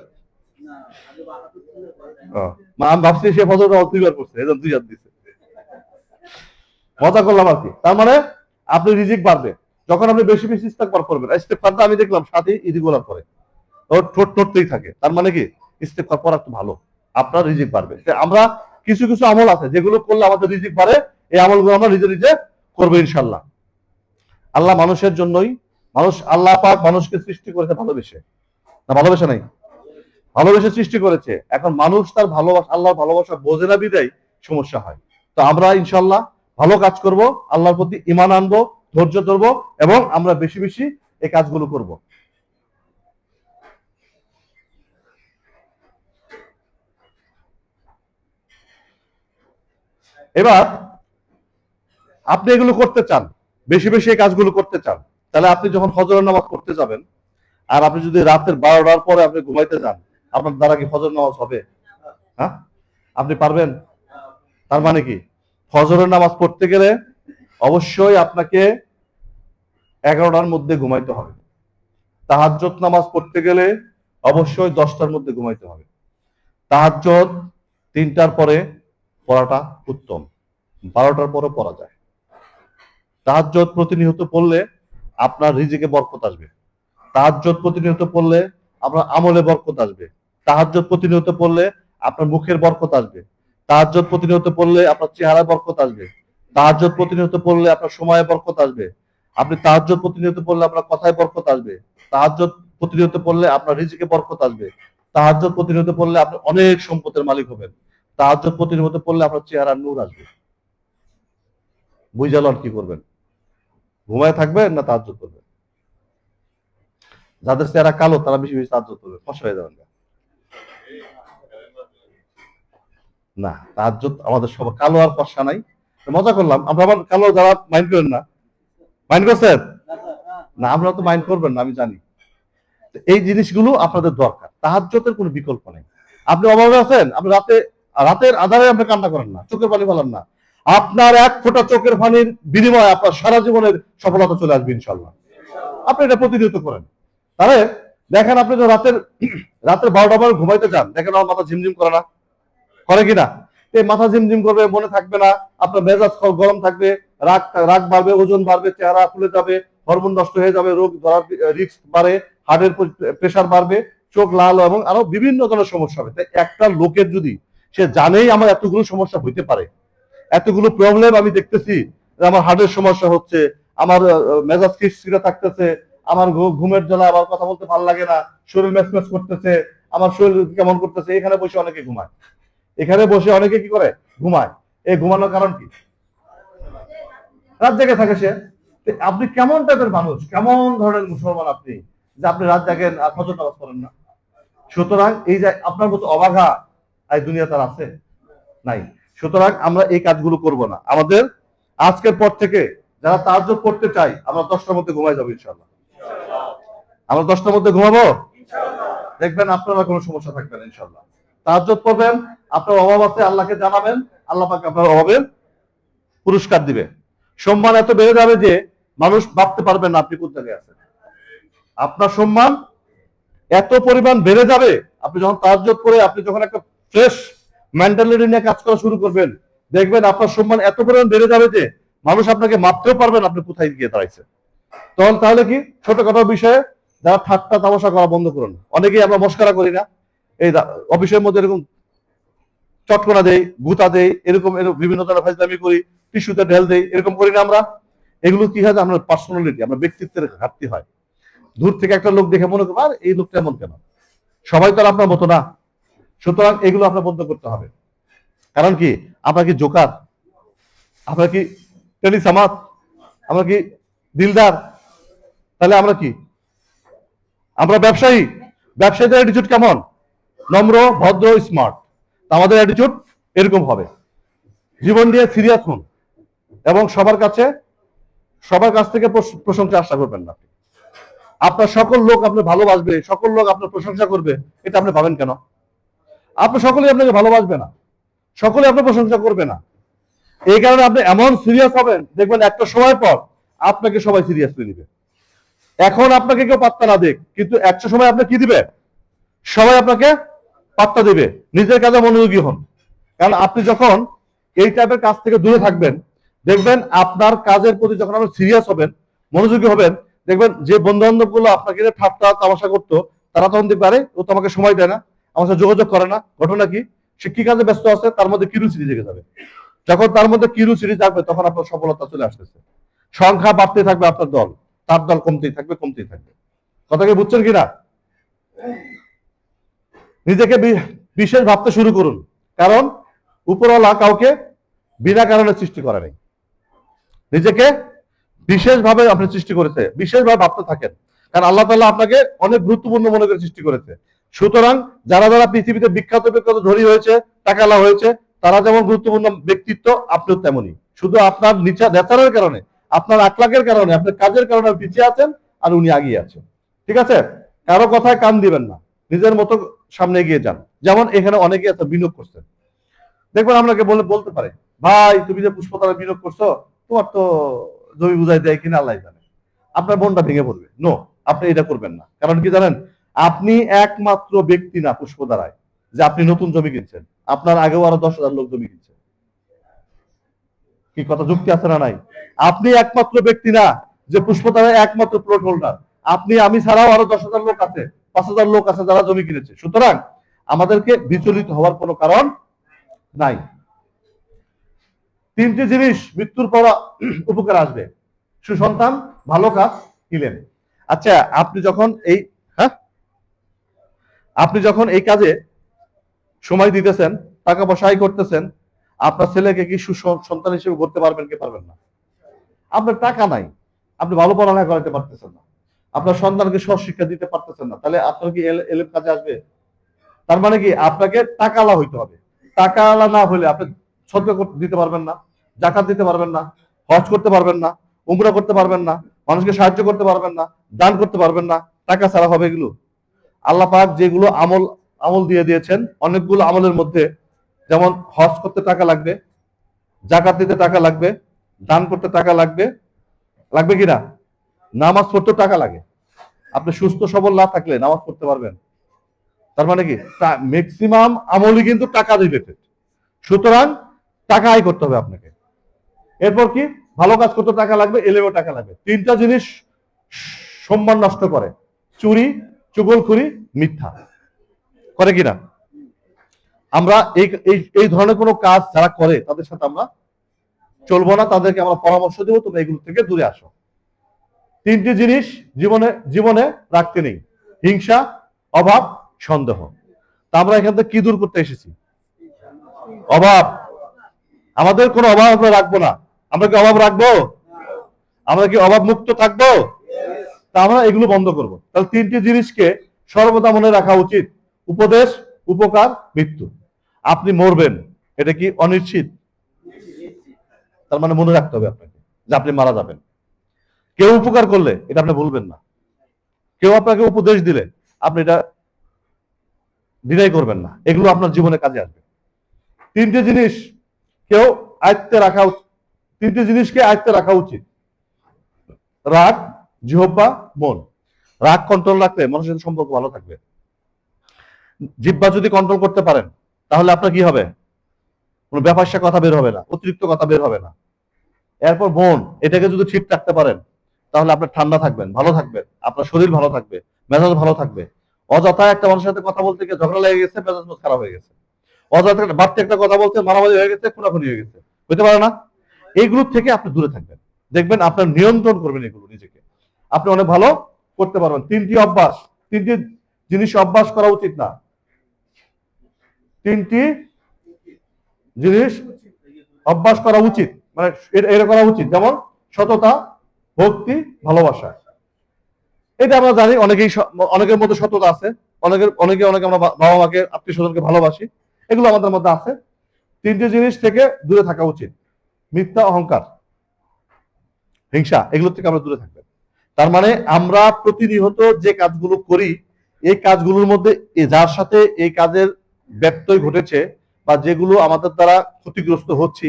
আমি ভাবছি সে ফজরের নামাজ দুইবার পড়ছে, এজন্য দুই হাত দিছে। মজা করলাম আর কি। তার মানে আপনি রিজিক বাড়বে যখন আপনি বেশি বেশি ইস্তেগফার করবেন। ইস্তেগফারটা আমি দেখলাম সাথে ইদিগুলার করে ওর ঠোঁট ঠোঁটতেই থাকে। তার মানে কি ইস্তেগফার করা একটু ভালো, আপনার রিজিক বাড়বে। আমরা কিছু কিছু আমল আছে যেগুলো করলে আমাদের রিজিক বাড়ে, এই আমলগুলো আমরা নিজে নিজে করবো ইনশাল্লাহ। আল্লাহ মানুষের জন্যই, আল্লাহ পাক মানুষকে সৃষ্টি করেছে ভালোবেসে, না ভালোবেসে নাই? ভালোবেসে সৃষ্টি করেছে। এখন মানুষ তার ভালোবাসা, আল্লাহর ভালোবাসা বোঝে না বিদায় সমস্যা হয়। তো আমরা ইনশাল্লাহ ভালো কাজ করব, আল্লাহর প্রতি ঈমান আনবো, ধৈর্য ধরবো, এবং আমরা বেশি বেশি এই কাজগুলো করব। এবার আপনি এগুলো করতে চান, বেশি বেশি এই কাজগুলো করতে চান, তাহলে আপনি যখন ফজরের নামাজ পড়তে যাবেন, আর আপনি যদি রাতের 12টার পরে আপনি ঘুমাইতে যান, আপনার দ্বারা কি ফজর নামাজ হবে? হ্যাঁ, আপনি পারবেন? তার মানে কি ফজরের নামাজ পড়তে গেলে অবশ্যই আপনাকে 11টার মধ্যে ঘুমাইতে হবে। তাহাজ্জুদ নামাজ পড়তে গেলে অবশ্যই 10টার মধ্যে ঘুমাইতে হবে। তাহাজ্জুদ 3টার পরে পড়াটা উত্তম, 12টার পরে পড়া যায়। তাহাজ্জুদ প্রতিনিয়ত পড়লে আপনার রিজিকে বরকত আসবে। তাহাজ্জুদ প্রতিনিয়ত পড়লে আপনার আমলে বরকত আসবে। তাহাজ্জুদ প্রতিনিয়ত পড়লে আপনার মুখের বরকত আসবে। তাহাজ্জুদ প্রতিনিয়ত পড়লে আপনার চেহারায় বরকত আসবে। তাহাজ্জুদ প্রতিনিয়ত পড়লে আপনার সময়ে বরকত আসবে। আপনি তাহাজ্জুদ প্রতিনিয়ত পড়লে আপনার কথায় বরকত আসবে। তাহাজ্জুদ প্রতিনিয়ত পড়লে আপনার রিজিকে বরকত আসবে। তাহাজ্জুদ প্রতিনিয়ত পড়লে আপনি অনেক সম্পদের মালিক হবেন। তাহাজ্জুদ প্রতিনিয়ত পড়লে আপনার চেহারার নূর আসবে। বুঝালেন কি করবেন? ঘুমায় থাকবেন না তাহাজ্জুদ করবেন? যাদের চেহারা কালো তারা বেশি বেশি তাহাজ্জুদ করবে, ফসা হয়ে যাবেন না। তাহাজ্জুদ আমাদের সবার, কালো আর ফসা নাই। মজা করলাম, আমরা আবার কালো যারা মাইন্ড করেন না, মাইন্ড করছেন না? আমরা তো মাইন্ড করবেন না, আমি জানি। এই জিনিসগুলো আপনাদের দরকার। তাহাজ্জুদের কোনো বিকল্প নেই। আপনি অভাবে আছেন, আপনি রাতের আধারে আপনি কান্না করেন না, চোখের পানি ফেলান না, আপনার এক ফোঁটা চোখের পানির বিনিময়ে আপনার সারা জীবনের সফলতা চলে আসবে ইনশাল্লাহ। আপনি এটা প্রতিনিয়ত করেন। তাহলে দেখেন আপনি তো রাতের 12টা পরে ঘুমাইতে যান, দেখেন আমার মাথা ঝিমঝিম করে না? করে কিনা? এই মাথা ঝিমঝিম করবে, মনে থাকবে না, আপনার মেজাজ গরম থাকবে, রাগ রাগ বাড়বে, ওজন বাড়বে, চেহারা ফুলে যাবে, হরমোন নষ্ট হয়ে যাবে, রোগ ধরার রিস্ক বাড়ে, হার্টের প্রেশার বাড়বে, চোখ লাল, এবং আরো বিভিন্ন ধরনের সমস্যা হবে। তাই একটা লোকের যদি সে জানেই আমার এতগুলো সমস্যা হইতে পারে, এতগুলো প্রবলেম আমি দেখতেছি, আমার হার্টের সমস্যা হচ্ছে, আমার মেজাজ খিটখিটে থাকতেছে, আমার ঘুমের জ্বালা, আমার কথা বলতে ভালো লাগে না, শরীর ম্যাচম্যাচ করতেছে, আমার শরীর কেমন করতেছে, এখানে বসে অনেকে ঘুমায়, এখানে বসে অনেকে কি করে ঘুমায়। এই ঘুমানোর কারণ কি? রাত জেগে থাকে সে। আপনি কেমন টাইপের মানুষ, কেমন ধরনের মুসলমান আপনি, যে আপনি রাত জাগেন আর ফজর নামাজ পড়েন না? সুতরাং এই যে আপনার মতো অবাগা এই দুনিয়া তার আছে নাই। সুতরাং আমরা এই কাজগুলো করব না। আমাদের আজকের পর থেকে যারা তাহাজ্জুদ পড়তে চাই, আমরা 10টার মধ্যে ঘুমাই যাবো ইনশাআল্লাহ। আমরা 10টার মধ্যে ঘুমাবো, দেখবেন আপনারা কোনো সমস্যা থাকবে না ইনশাআল্লাহ। তাহাজ্জুদ পড়বেন, আপনার অভাব আছে আল্লাহকে জানাবেন, আল্লাহ পাক আপনার অভাবের পুরস্কার দিবে। সম্মান এত বেড়ে যাবে যে মানুষ ভাবতে পারবেন না আপনি কোন জায়গায় আছেন। আপনার সম্মান এত পরিমাণ বেড়ে যাবে, আপনি যখন তাহাজ্জুদ করে আপনি যখন একটা ফ্রেশ মেন্টালিটি নিয়ে কাজ করা শুরু করবেন, দেখবেন আপনার সম্মান এত পরিমাণ বেড়ে যাবে যে মানুষ আপনাকে মাপতেও পারবেন আপনি কোথায় গিয়ে দাঁড়াইছে। তখন তাহলে কি ছোটখাটো বিষয়ে যারা ঠাট্টা তামাশা করা বন্ধ করুন। অনেকেই আমরা মস্করা করি না, এই অফিসের মধ্যে এরকম চটকনা দেই, গুতা দেই, এরকম বিভিন্ন ধরনের ফাজলামি করি, টিস্যুতে ঢেল দেই, এরকম করি না আমরা? এগুলো কি হয়? আমরা পার্সোনালিটি, আমরা ব্যক্তিত্বের ঘাটতি হয়। দূর থেকে একটা লোক দেখে মনে করবো আর এই লোকটা এমন কেন, সবাই তো আর আপনার মতো না। সুতরাং এগুলো আপনার বন্ধ করতে হবে। কারণ কি, আমরা কি জোকার? আমরা কি টেনিস আমাত? আমরা কি দিলদার? তাহলে আমরা কি? আমরা ব্যবসায়ী। ব্যবসায়ীদের অ্যাটিটিউড কেমন? নম্র, ভদ্র, স্মার্ট। আমাদের অ্যাটিটিউড এরকম হবে। জীবন দিয়ে সিরিয়াস হন এবং সবার কাছ থেকে প্রশংসা আশা করবেন না। আপনার সকল লোক আপনার ভালোবাসবে, সকল লোক আপনার প্রশংসা করবে, এটা আপনি ভাবেন কেন? আপনি সকলেই আপনাকে ভালোবাসবে না, সকলে আপনার প্রশংসা করবে না। এই কারণে আপনি এমন সিরিয়াস হবেন, দেখবেন একটা সময় পর আপনাকে সবাই সিরিয়াসলি নিবে। এখন আপনাকে কেউ পাত্তা না দেখ, কিন্তু একটা সময় আপনি কি দিবে? সবাই আপনাকে পাত্তা দিবে। নিজের কাজে মনোযোগী হন। কারণ আপনি যখন এই টাইপের কাজ থেকে দূরে থাকবেন, দেখবেন আপনার কাজের প্রতি যখন আপনি সিরিয়াস হবেন, মনোযোগী হবেন, দেখবেন যে বন্ধু বান্ধব গুলো আপনাকে ঠাট্টা তামাশা করতো, তারা তখন দেখবে আরে ও তো আমাকে সময় দেয় না, আমার সাথে যোগাযোগ করে না, ঘটনা কি? সে কি কাজে ব্যস্ত আছে, তার মধ্যে কিরুচিরি জেগে যাবে। যখন তার মধ্যে কিরুচিরি থাকবে, তখন আপনার সফলতা চলে আসতেছে। সংখ্যা বাড়তে থাকবে আপনার দল, তার দল কমতেই থাকবে, কমতেই থাকবে। কথাকে বুঝছেন কিনা? নিজেকে বিশেষ ভাবতে শুরু করুন, কারণ উপরওয়ালা কাউকে বিনা কারণে সৃষ্টি করে নাই। নিজেকে বিশেষভাবে আপনি সৃষ্টি করেছে, বিশেষভাবে ভাবতে থাকেন, কারণ আল্লাহ তাআলা আপনাকে অনেক গুরুত্বপূর্ণ মনে করে সৃষ্টি করেছে। সুতরাং যারা যারা পৃথিবীতে বিখ্যাত বিখ্যাত ধনী হয়েছে, টাকালা হয়েছে, তারা যেমন গুরুত্বপূর্ণ ব্যক্তিত্ব, আপনিও তেমনি। শুধু আপনার নেচারের কারণে, আপনার আখলাকের কারণে, আপনার কাজের কারণে পিছিয়ে আছেন আর উনি আগিয়ে আছেন। ঠিক আছে? কারো কথায় কান দিবেন না, নিজের মতো সামনে এগিয়ে যান। যেমন এখানে অনেকে এত বিনিয়োগ করছেন, দেখবেন আপনাকে বলতে পারে, ভাই তুমি যে পুষ্পতলা বিনিয়োগ করছো, তোমার তো জমি বুঝাই দেয় কিনা আল্লাহ জানে। আপনার মনটা ভেঙে পড়বে। নো, আপনি এটা করবেন না। কারণ কি জানেন, আপনি একমাত্র ব্যক্তি না পুষ্পধারায় যে আপনি নতুন জমি কিনছেন, আপনার আগেও আরো 10,000 লোক জমি কিনছে। কি কথা যুক্তি আছে না নাই? আপনি একমাত্র ব্যক্তি না যে পুষ্পধারায় একমাত্র প্লট হোল্ডার। আপনি আমি ছাড়াও আরো 10,000 লোক আছে, 5,000 লোক আছে যারা জমি কিনেছে। সুতরাং আমাদেরকে বিচলিত হওয়ার কোনো কারণ নাই। 3টি জিনিস মৃত্যুর পর উপকার আসবে: সুসন্তান, ভালো কাজ, ইলম। আচ্ছা, আপনি যখন এই কাজে সময় দিতেছেন, টাকা পয়সা আয় করতেছেন, আপনার ছেলেকে কি সুসন্তান হিসেবে গড়তে পারবেন কি পারবেন না? আপনার টাকা নাই, আপনি ভালো পড়ালেখা করাতে পারতেছেন না, আপনার সন্তানকে শিক্ষা দিতে পারতেছেন না, তাহলে আপনার কি এলেম কাজে আসবে? তার মানে কি, আপনাকে টাকাওয়ালা হইতে হবে। টাকাওয়ালা না হলে আপনি সদকা দিতে পারবেন না, জাকাত দিতে পারবেন না, হজ করতে পারবেন না, উমরা করতে পারবেন না, মানুষকে সাহায্য করতে পারবেন না, দান করতে পারবেন না। টাকা ছাড়া হবে এগুলো? আল্লাহ পাক যেগুলো আমল দিয়ে দিয়েছেন, অনেকগুলো আমলের মধ্যে, যেমন হজ করতে টাকা লাগবে, জাকাত দিতে টাকা লাগবে, দান করতে টাকা লাগবে, লাগবে কিনা? নামাজ পড়তে টাকা লাগে। আপনি সুস্থ সবল না থাকলে নামাজ পড়তে পারবেন? তার মানে কি, ম্যাক্সিমাম আমলই কিন্তু টাকা রিলেটেড। সুতরাং টাকা আয় করতে হবে আপনাকে। এরপর কি, ভালো কাজ করতে টাকা লাগবে, এলেও টাকা লাগবে। 3টা জিনিস সম্মান নষ্ট করে: চুরি, চুগলখুরি, মিথ্যা। করে কিনা? আমরা এই ধরনের কোনো কাজ যারা করে তাদের সাথে আমরা চলবো না, তাদেরকে আমরা পরামর্শ দেবো তোমরা এগুলো থেকে দূরে আসো। তিনটি জিনিস জীবনে জীবনে রাখতে নেই: হিংসা, অভাব, সন্দেহ। তা আমরা এখান থেকে কি দূর করতে এসেছি? অভাব। আমাদের কোনো অভাব আমরা রাখবো না। আমরা কি অভাব রাখবো? আমরা কি অভাব মুক্ত থাকবো? তা আমরা এগুলো বন্ধ করব। তাহলে তিনটি জিনিসকে সর্বদা মনে রাখা উচিত: উপদেশ, উপকার, মৃত্যু। আপনি মরবেন, এটা কি অনিশ্চিত? তার মানে মনে রাখতে হবে আপনাকে যে আপনি মারা যাবেন। কেউ উপকার করলে এটা আপনি ভুলবেন না। কেউ আপনাকে উপদেশ দিলে আপনি এটা ডিনাই করবেন না। এগুলো আপনার জীবনে কাজে আসবে। তিনটি জিনিস কেউ আয়ত্তে রাখা, তিনটি জিনিসকে আয়ত্তে রাখা উচিত: রাগ, জিহ্বা, মন। রাগ কন্ট্রোল রাখলে মানুষের সাথে সম্পর্ক ভালো থাকবে। জিহ্বা যদি কন্ট্রোল করতে পারেন তাহলে আপনার কি হবে? কোনো ব্যাপারসা কথা বের হবে না, অতিরিক্ত কথা বের হবে না। এরপর মন, এটাকে যদি ঠিক রাখতে পারেন তাহলে আপনার ঠান্ডা থাকবেন, ভালো থাকবেন, আপনার শরীর ভালো থাকবে, মেজাজ ভালো থাকবে। অযথা একটা মানুষের সাথে কথা বলতে গিয়ে ঝগড়া লেগে গেছে, মেজাজ খারাপ হয়ে গেছে। অযথা বাড়তি একটা কথা বলতে মারামারি হয়ে গেছে, খুনাখুনি হয়ে গেছে, হইতে পারে না? এইগুলোর থেকে আপনি দূরে থাকবেন, দেখবেন আপনার নিয়ন্ত্রণ করবেন এগুলো নিজেকে, আপনি অনেক ভালো করতে পারবেন। তিনটি অভ্যাস, তিনটি জিনিস অভ্যাস করা উচিত না। তিনটি জিনিস অভ্যাস করা উচিত, মানে এটা করা উচিত, যেমন সততা, ভক্তি, ভালোবাসা। এটা আমরা জানি, অনেকের মধ্যে সততা আছে, অনেকে আমরা বাবা মাকে, আত্মীয় স্বজনকে ভালোবাসি, এগুলো আমাদের মধ্যে আছে। তিনটি জিনিস থেকে দূরে থাকা উচিত: মিথ্যা, অহংকার, হিংসা। এগুলো থেকে আমরা দূরে থাকবেন। তার মানে আমরা প্রতিনিয়ত যে কাজগুলো করি, এই কাজগুলোর মধ্যে যার সাথে এই কাজের ব্যত্যয় ঘটেছে বা যেগুলো আমাদের দ্বারা ক্ষতিগ্রস্ত হচ্ছি,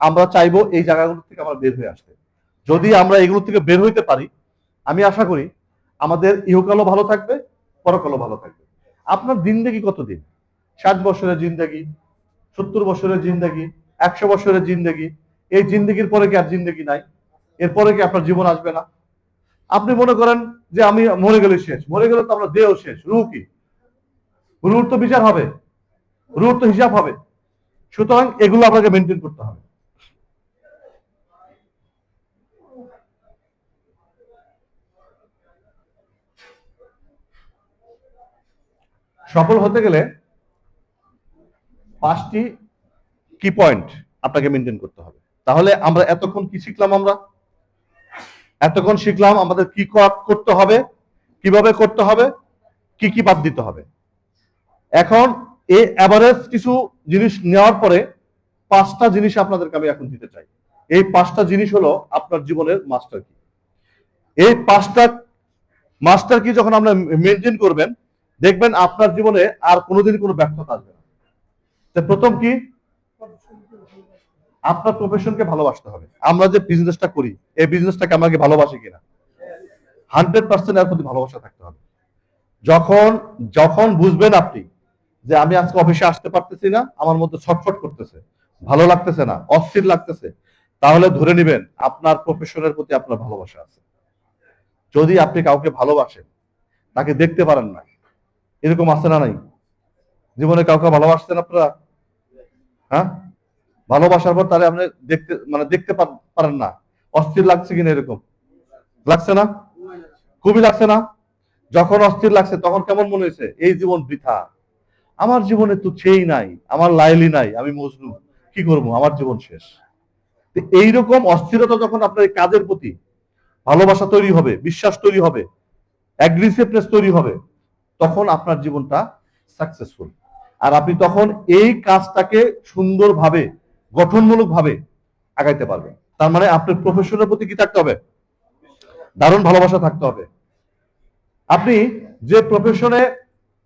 আমরা চাইবো এই জায়গাগুলো থেকে আমরা বের হয়ে আসতে। যদি আমরা এগুলো থেকে বের হইতে পারি, আমি আশা করি আমাদের ইহকালও ভালো থাকবে, পরকালও ভালো থাকবে। আপনার জিন্দেগি কতদিন? 60 বছরের জিন্দেগি, 70 বছরের জিন্দেগি, 100 বছরের জিন্দেগি। এই জিন্দেগির পরে কি আর জিন্দেগি নাই? এরপরে কি আপনার জীবন আসবে না? আপনি মনে করেন যে আমি মরে গেলে শেষ, মরে গেলে তো আমরা দেহ শেষ, রুহ কি? রুহুর তো বিচার হবে, রুহুর তো হিসাব হবে। সুতরাং এগুলো আপনাকে মেনটেন করতে হবে। সফল হতে গেলে 5টি কি পয়েন্ট আপনাকে মেনটেন করতে হবে। তাহলে আমরা এতক্ষণ কি শিখলাম? এতক্ষণ শিখলাম আমাদের কি করতে হবে, কিভাবে করতে হবে, কি কি বাদ দিতে হবে। এখন এই এভারেজ কিছু জিনিস নেওয়ার পরে 5টা জিনিস আপনাদেরকে আমি এখন দিতে চাই। এই 5টা জিনিস হলো আপনার জীবনের মাস্টার কি। এই 5টা মাস্টার কি যখন আমরা মেনটেন করবেন, দেখবেন আপনার জীবনে আর কোনোদিন কোনো ব্যর্থতা আসবে না। প্রথম কি? আপনার প্রফেশনকে ভালোবাসতে হবে। আমরা যে বিজনেসটা করি, এই বিজনেসটাকে আমাকে ভালোবাসি কিনা, 100% এর প্রতি ভালোবাসা থাকতে হবে। যখন যখন বুঝবেন আপনি যে আমি আজকে অফিসে আসতে পারতেছি না, আমার মধ্যে ছটফট করতেছে, ভালো লাগতেছে না, অস্থির লাগতেছে, তাহলে ধরে নেবেন আপনার প্রফেশনের প্রতি আপনার ভালোবাসা আছে। যদি আপনি কাউকে ভালোবাসেন, তাকে দেখতে পারেন না, এরকম আছে না নাই? জীবনে কাউকে ভালোবাসতেন আপনারা? হ্যাঁ, ভালোবাসার পর তাহলে আপনি দেখতে পারেন না, অস্থির লাগছে কিনা, এরকম লাগছে না? খুবই লাগছে না? যখন অস্থির লাগছে তখন কেমন মনে হয়েছে? এই জীবন বৃথা, আমার জীবনে তো সেই নাই, আমার লাইলি নাই, আমি মজনু, কি করবো, আমার জীবন শেষ। এইরকম অস্থিরতা যখন আপনার কাজের প্রতি ভালোবাসা তৈরি হবে, বিশ্বাস তৈরি হবে, অ্যাগ্রেসিভনেস তৈরি হবে, তখন আপনার জীবনটা সাকসেসফুল। আর আপনি তখন এই কাজটাকে সুন্দরভাবে, গঠনমূলকভাবে আগাইতে পারবেন। তার মানে আপনার প্রফেশনের প্রতি কি থাকতে হবে? দারুণ ভালোবাসা থাকতে হবে। আপনি যে প্রফেশনে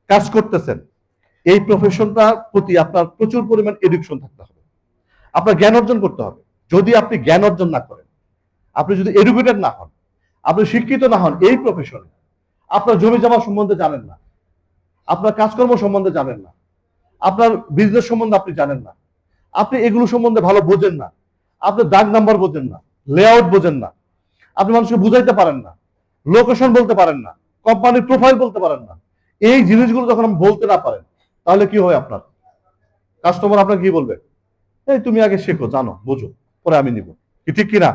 কাজ করতেছেন, এই প্রফেশনটার প্রতি আপনার প্রচুর পরিমাণ এডুকেশন থাকতে হবে, আপনার জ্ঞান অর্জন করতে হবে। যদি আপনি জ্ঞান অর্জন না করেন, আপনি যদি এডুকেটেড না হন, আপনি শিক্ষিত না হন এই প্রফেশনে, আপনার জমি জমা সম্বন্ধে জানেন না, আপনার কাজকর্ম সম্বন্ধে জানেন না, আপনার বিজনেস সম্বন্ধে আপনি জানেন না, আপনি এগুলো সম্বন্ধে ভালো বোঝেন না, আপনি দাগ নাম্বার বোঝেন না, লেআউট বোঝেন না, আপনি মানুষকে বুঝাইতে পারেন না, লোকেশন বলতে পারেন না, কোম্পানির প্রোফাইল বলতে পারেন না, এই জিনিসগুলো যখন আপনি বলতে না পারেন, তাহলে কি হয়? আপনার কাস্টমার আপনাকে কি বলবে? এই তুমি আগে শেখো, জানো, বোঝো। পরে আমি নিব, কি ঠিক কিনা?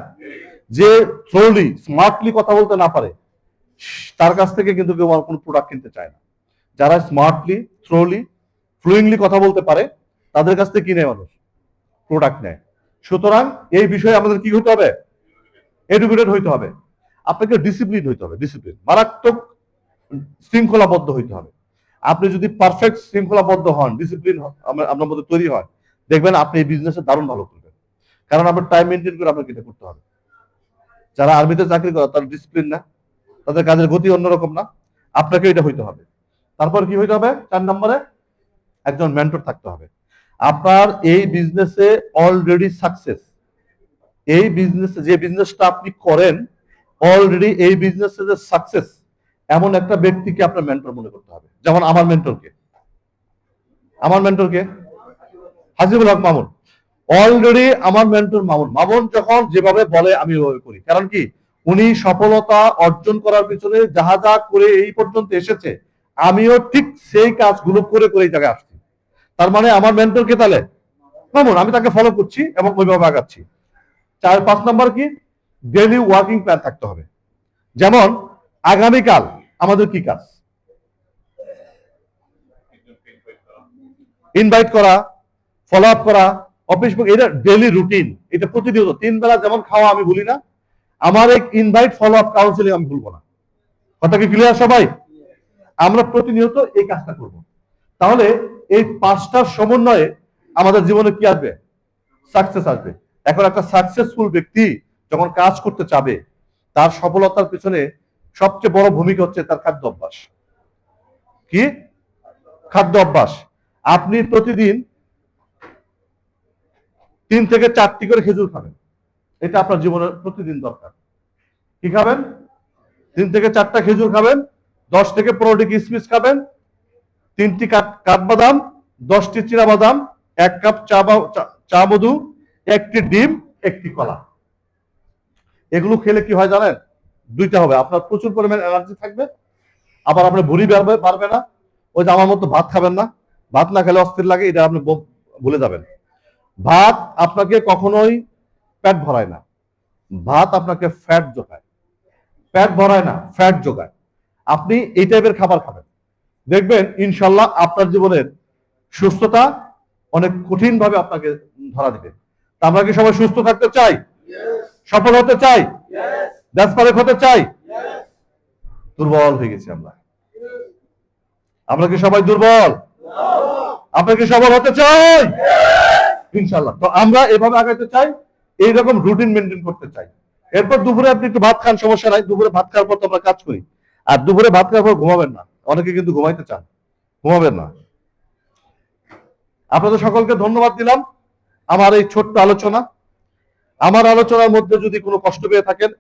যে থ্রোলি স্মার্টলি কথা বলতে না পারে তার কাছ থেকে কিন্তু কেউ কোনো প্রোডাক্ট কিনতে চায় না। যারা স্মার্টলি থ্রোলি ফ্লুইংলি কথা বলতে পারে তাদের কাছ থেকে কিনে মানুষ প্রোডাক্ট নেয়। সুতরাং এই বিষয়ে আমাদের কি হতে হবে? এডুকেটেড হইতে হবে। আপনাকে ডিসিপ্লিন হইতে হবে, ডিসিপ্লিন মারাত্মক শৃঙ্খলাবদ্ধ হইতে হবে। আপনি যদি পারফেক্ট শৃঙ্খলাবদ্ধ হন, ডিসিপ্লিন আপনার মধ্যে তৈরি হয়, দেখবেন আপনি এই বিজনেসে দারুণ ভালো করবেন। কারণ আপনার টাইম মেনটেন করে আপনাকে এটা করতে হবে। যারা আর্মিতে চাকরি করে তারা ডিসিপ্লিন না, তাদের কাজের গতি অন্যরকম না, আপনাকে এটা হইতে হবে। তারপর কি হইতে হবে? 4 নম্বরে একজন মেন্টর থাকতে হবে। আপনার এই বিজনেসে অলরেডি সাকসেস, এই বিজনেসে যে বিজনেসটা আপনি করেন অলরেডি এই বিজনেসে যে সাকসেস এমন একটা ব্যক্তিকে আপনার মেন্টর মনে করতে হবে। যেমন আমার মেন্টরকে হাসিবুল হক মামুন, অলরেডি আমার মেন্টর মামুন যখন যেভাবে বলে আমি ওইভাবে করি। কারণ কি, উনি সফলতা অর্জন করার পিছনে যাহা যা করে এই পর্যন্ত এসেছে, আমিও ঠিক সেই কাজগুলো করে করে এই জায়গায় আসছি। তার মানে আমার মেন্টর কে? তাহলে মামুন। আমি তাকে ফলো করছি এবং ওইভাবে আগাচ্ছি। 4-5 নম্বর কি, ডেইলি ওয়ার্কিং প্ল্যান থাকতে হবে। যেমন আগামীকাল আমাদের কি কাজ? ইনভাইট করা, ফলো আপ করা, অফিস বুক, এটা ডেইলি রুটিন, এটা প্রতিনিয়ত 3 বেলা যেমন খাওয়া আমি ভুলি না, আমার এই ইনভাইট ফলো আপ কাউন্সিলিং আমি ভুলবো না। কথা কি ক্লিয়ার সবাই? আমরা প্রতিনিয়ত এই কাজটা করব। তাহলে এই 5টার সমন্বয়ে আমাদের জীবনে কি আসবে? সাকসেস আসবে। এখন একটা সাকসেসফুল ব্যক্তি যখন কাজ করতে চাবে, তার সফলতার পিছনে সবচেয়ে বড় ভূমিকা হচ্ছে তার খাদ্য অভ্যাস। কি? খাদ্য অভ্যাস। আপনি প্রতিদিন 3 থেকে 4টি করে খেজুর খাবেন, এটা আপনার জীবনের প্রতিদিন দরকার। কি খাবেন? 3 থেকে 4টা খেজুর খাবেন, 10 থেকে 15টি কিশমিশ খাবেন, 3টি কাঠবাদাম, 10টি চীনাবাদাম, 1 কাপ চা মধু, 1টি ডিম, 1টি কলা। এগুলো খেলে কি হয় জানেন? 2টা হবে, আপনার প্রচুর পরিমাণ এনার্জি থাকবে, আবার আপনার ভুঁড়ি বাড়বে না। ওই যে আমার মতো ভাত খাবেন না, ভাত না খেলে অস্থির লাগে, এটা আপনি ভুলে যাবেন। ভাত আপনাকে কখনোই পেট ভরায় না, ভাত আপনাকে ফ্যাট যোগায়। পেট ভরায় না, ফ্যাট যোগায়। আপনি এই টাইপের খাবার খাবেন, দেখবেন ইনশাল্লাহ আপনার জীবনের সুস্থতা অনেক কঠিন ভাবে আপনাকে ধরা দিবে। আমরা কি সবাই সুস্থ থাকতে চাই? সফল হতে চাই? দেশপালক হতে চাই? দুর্বল হয়ে গেছি আমরা কি সবাই দুর্বল? আমরা কি সফল হতে চাই? ইনশাল্লাহ। তো আমরা এভাবে আগাইতে চাই, এইরকম রুটিন মেনটেন করতে চাই। এরপর দুপুরে আপনি একটু ভাত খান, সমস্যা নাই, দুপুরে ভাত খাওয়ার পর তো আমরা কাজ করি। আর দুপুরে ভাত খাওয়ার পর ঘুমাবেন না, অনেকে কিন্তু ঘুমাইতে চান, ঘুমাবেন না। আপনাদের সকলকে ধন্যবাদ দিলাম আমার এই ছোট্ট আলোচনা। আমার আলোচনার মধ্যে যদি কোনো কষ্ট পেয়ে থাকেন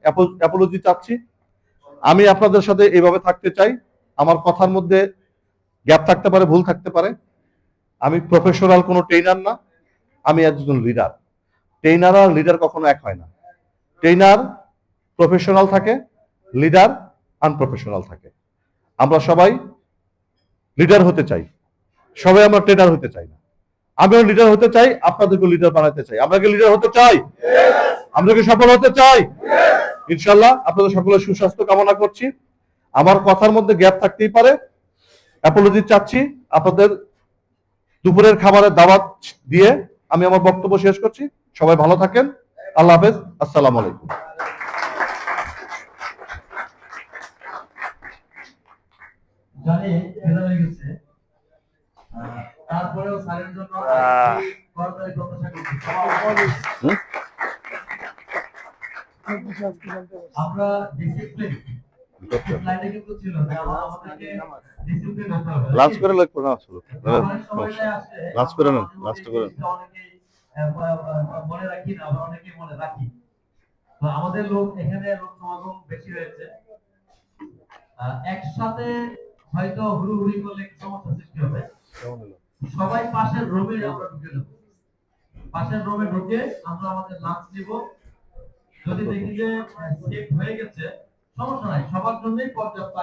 অ্যাপোলজি চাচ্ছি। আমি আপনাদের সাথে এইভাবে থাকতে চাই। আমার কথার মধ্যে গ্যাপ থাকতে পারে, ভুল থাকতে পারে। আমি প্রফেশনাল কোনো ট্রেনার না, আমি একজন লিডার। ট্রেনার আর লিডার কখনো এক হয় না। ট্রেনার প্রফেশনাল থাকে, লিডার আনপ্রফেশনাল থাকে। আমরা সবাই লিডার হতে চাই, সবাই আমরা ট্রেনার হতে চাই না। আমিও লিডার হতে চাই, আপনাদেরকে লিডার বানাতে চাই। আমরা কি লিডার হতে চাই? আমরা কি সফল হতে চাই? ইনশাল্লাহ। আপনাদের সকলের সুস্বাস্থ্য কামনা করছি। আমার কথার মধ্যে গ্যাপ থাকতেই পারে, অ্যাপোলজি চাচ্ছি। আপনাদের দুপুরের খাবারের দাওয়াত দিয়ে আমি আমার বক্তব্য শেষ করছি। সবাই ভালো থাকেন। আল্লাহ হাফেজ। আসসালামু আলাইকুম। জানি ভেজা হয়ে গেছে, তারপরেও স্যারের জন্য করতালি প্রত্যাশা করছি। আমরা ডিসিপ্লিন লাইনে কিন্তু ছিল যে আমাদেরকে ডিসিপ্লিন হতে হবে। লাঞ্চ করে লাগবে না আসলে, লাঞ্চ করে নেন, লাঞ্চটা করেন। অনেকেই মনে রাখি না, আবার অনেকেই মনে রাখি। তো আমাদের লোক এখানে লোক সমাগম বেশি হয়েছে, একসাথে হয়তো হুড়ুহুড়ি করলে একটু সমস্যা সৃষ্টি হবে। সবাই পাশের রুমে আমরা ঢুকে দেবো, পাশের রুমে ঢুকে আমরা আমাদের লাঞ্চ নিব। যদি দেখি যে সেট হয়ে গেছে, সমস্যা নাই, সবার জন্যই পর্যাপ্ত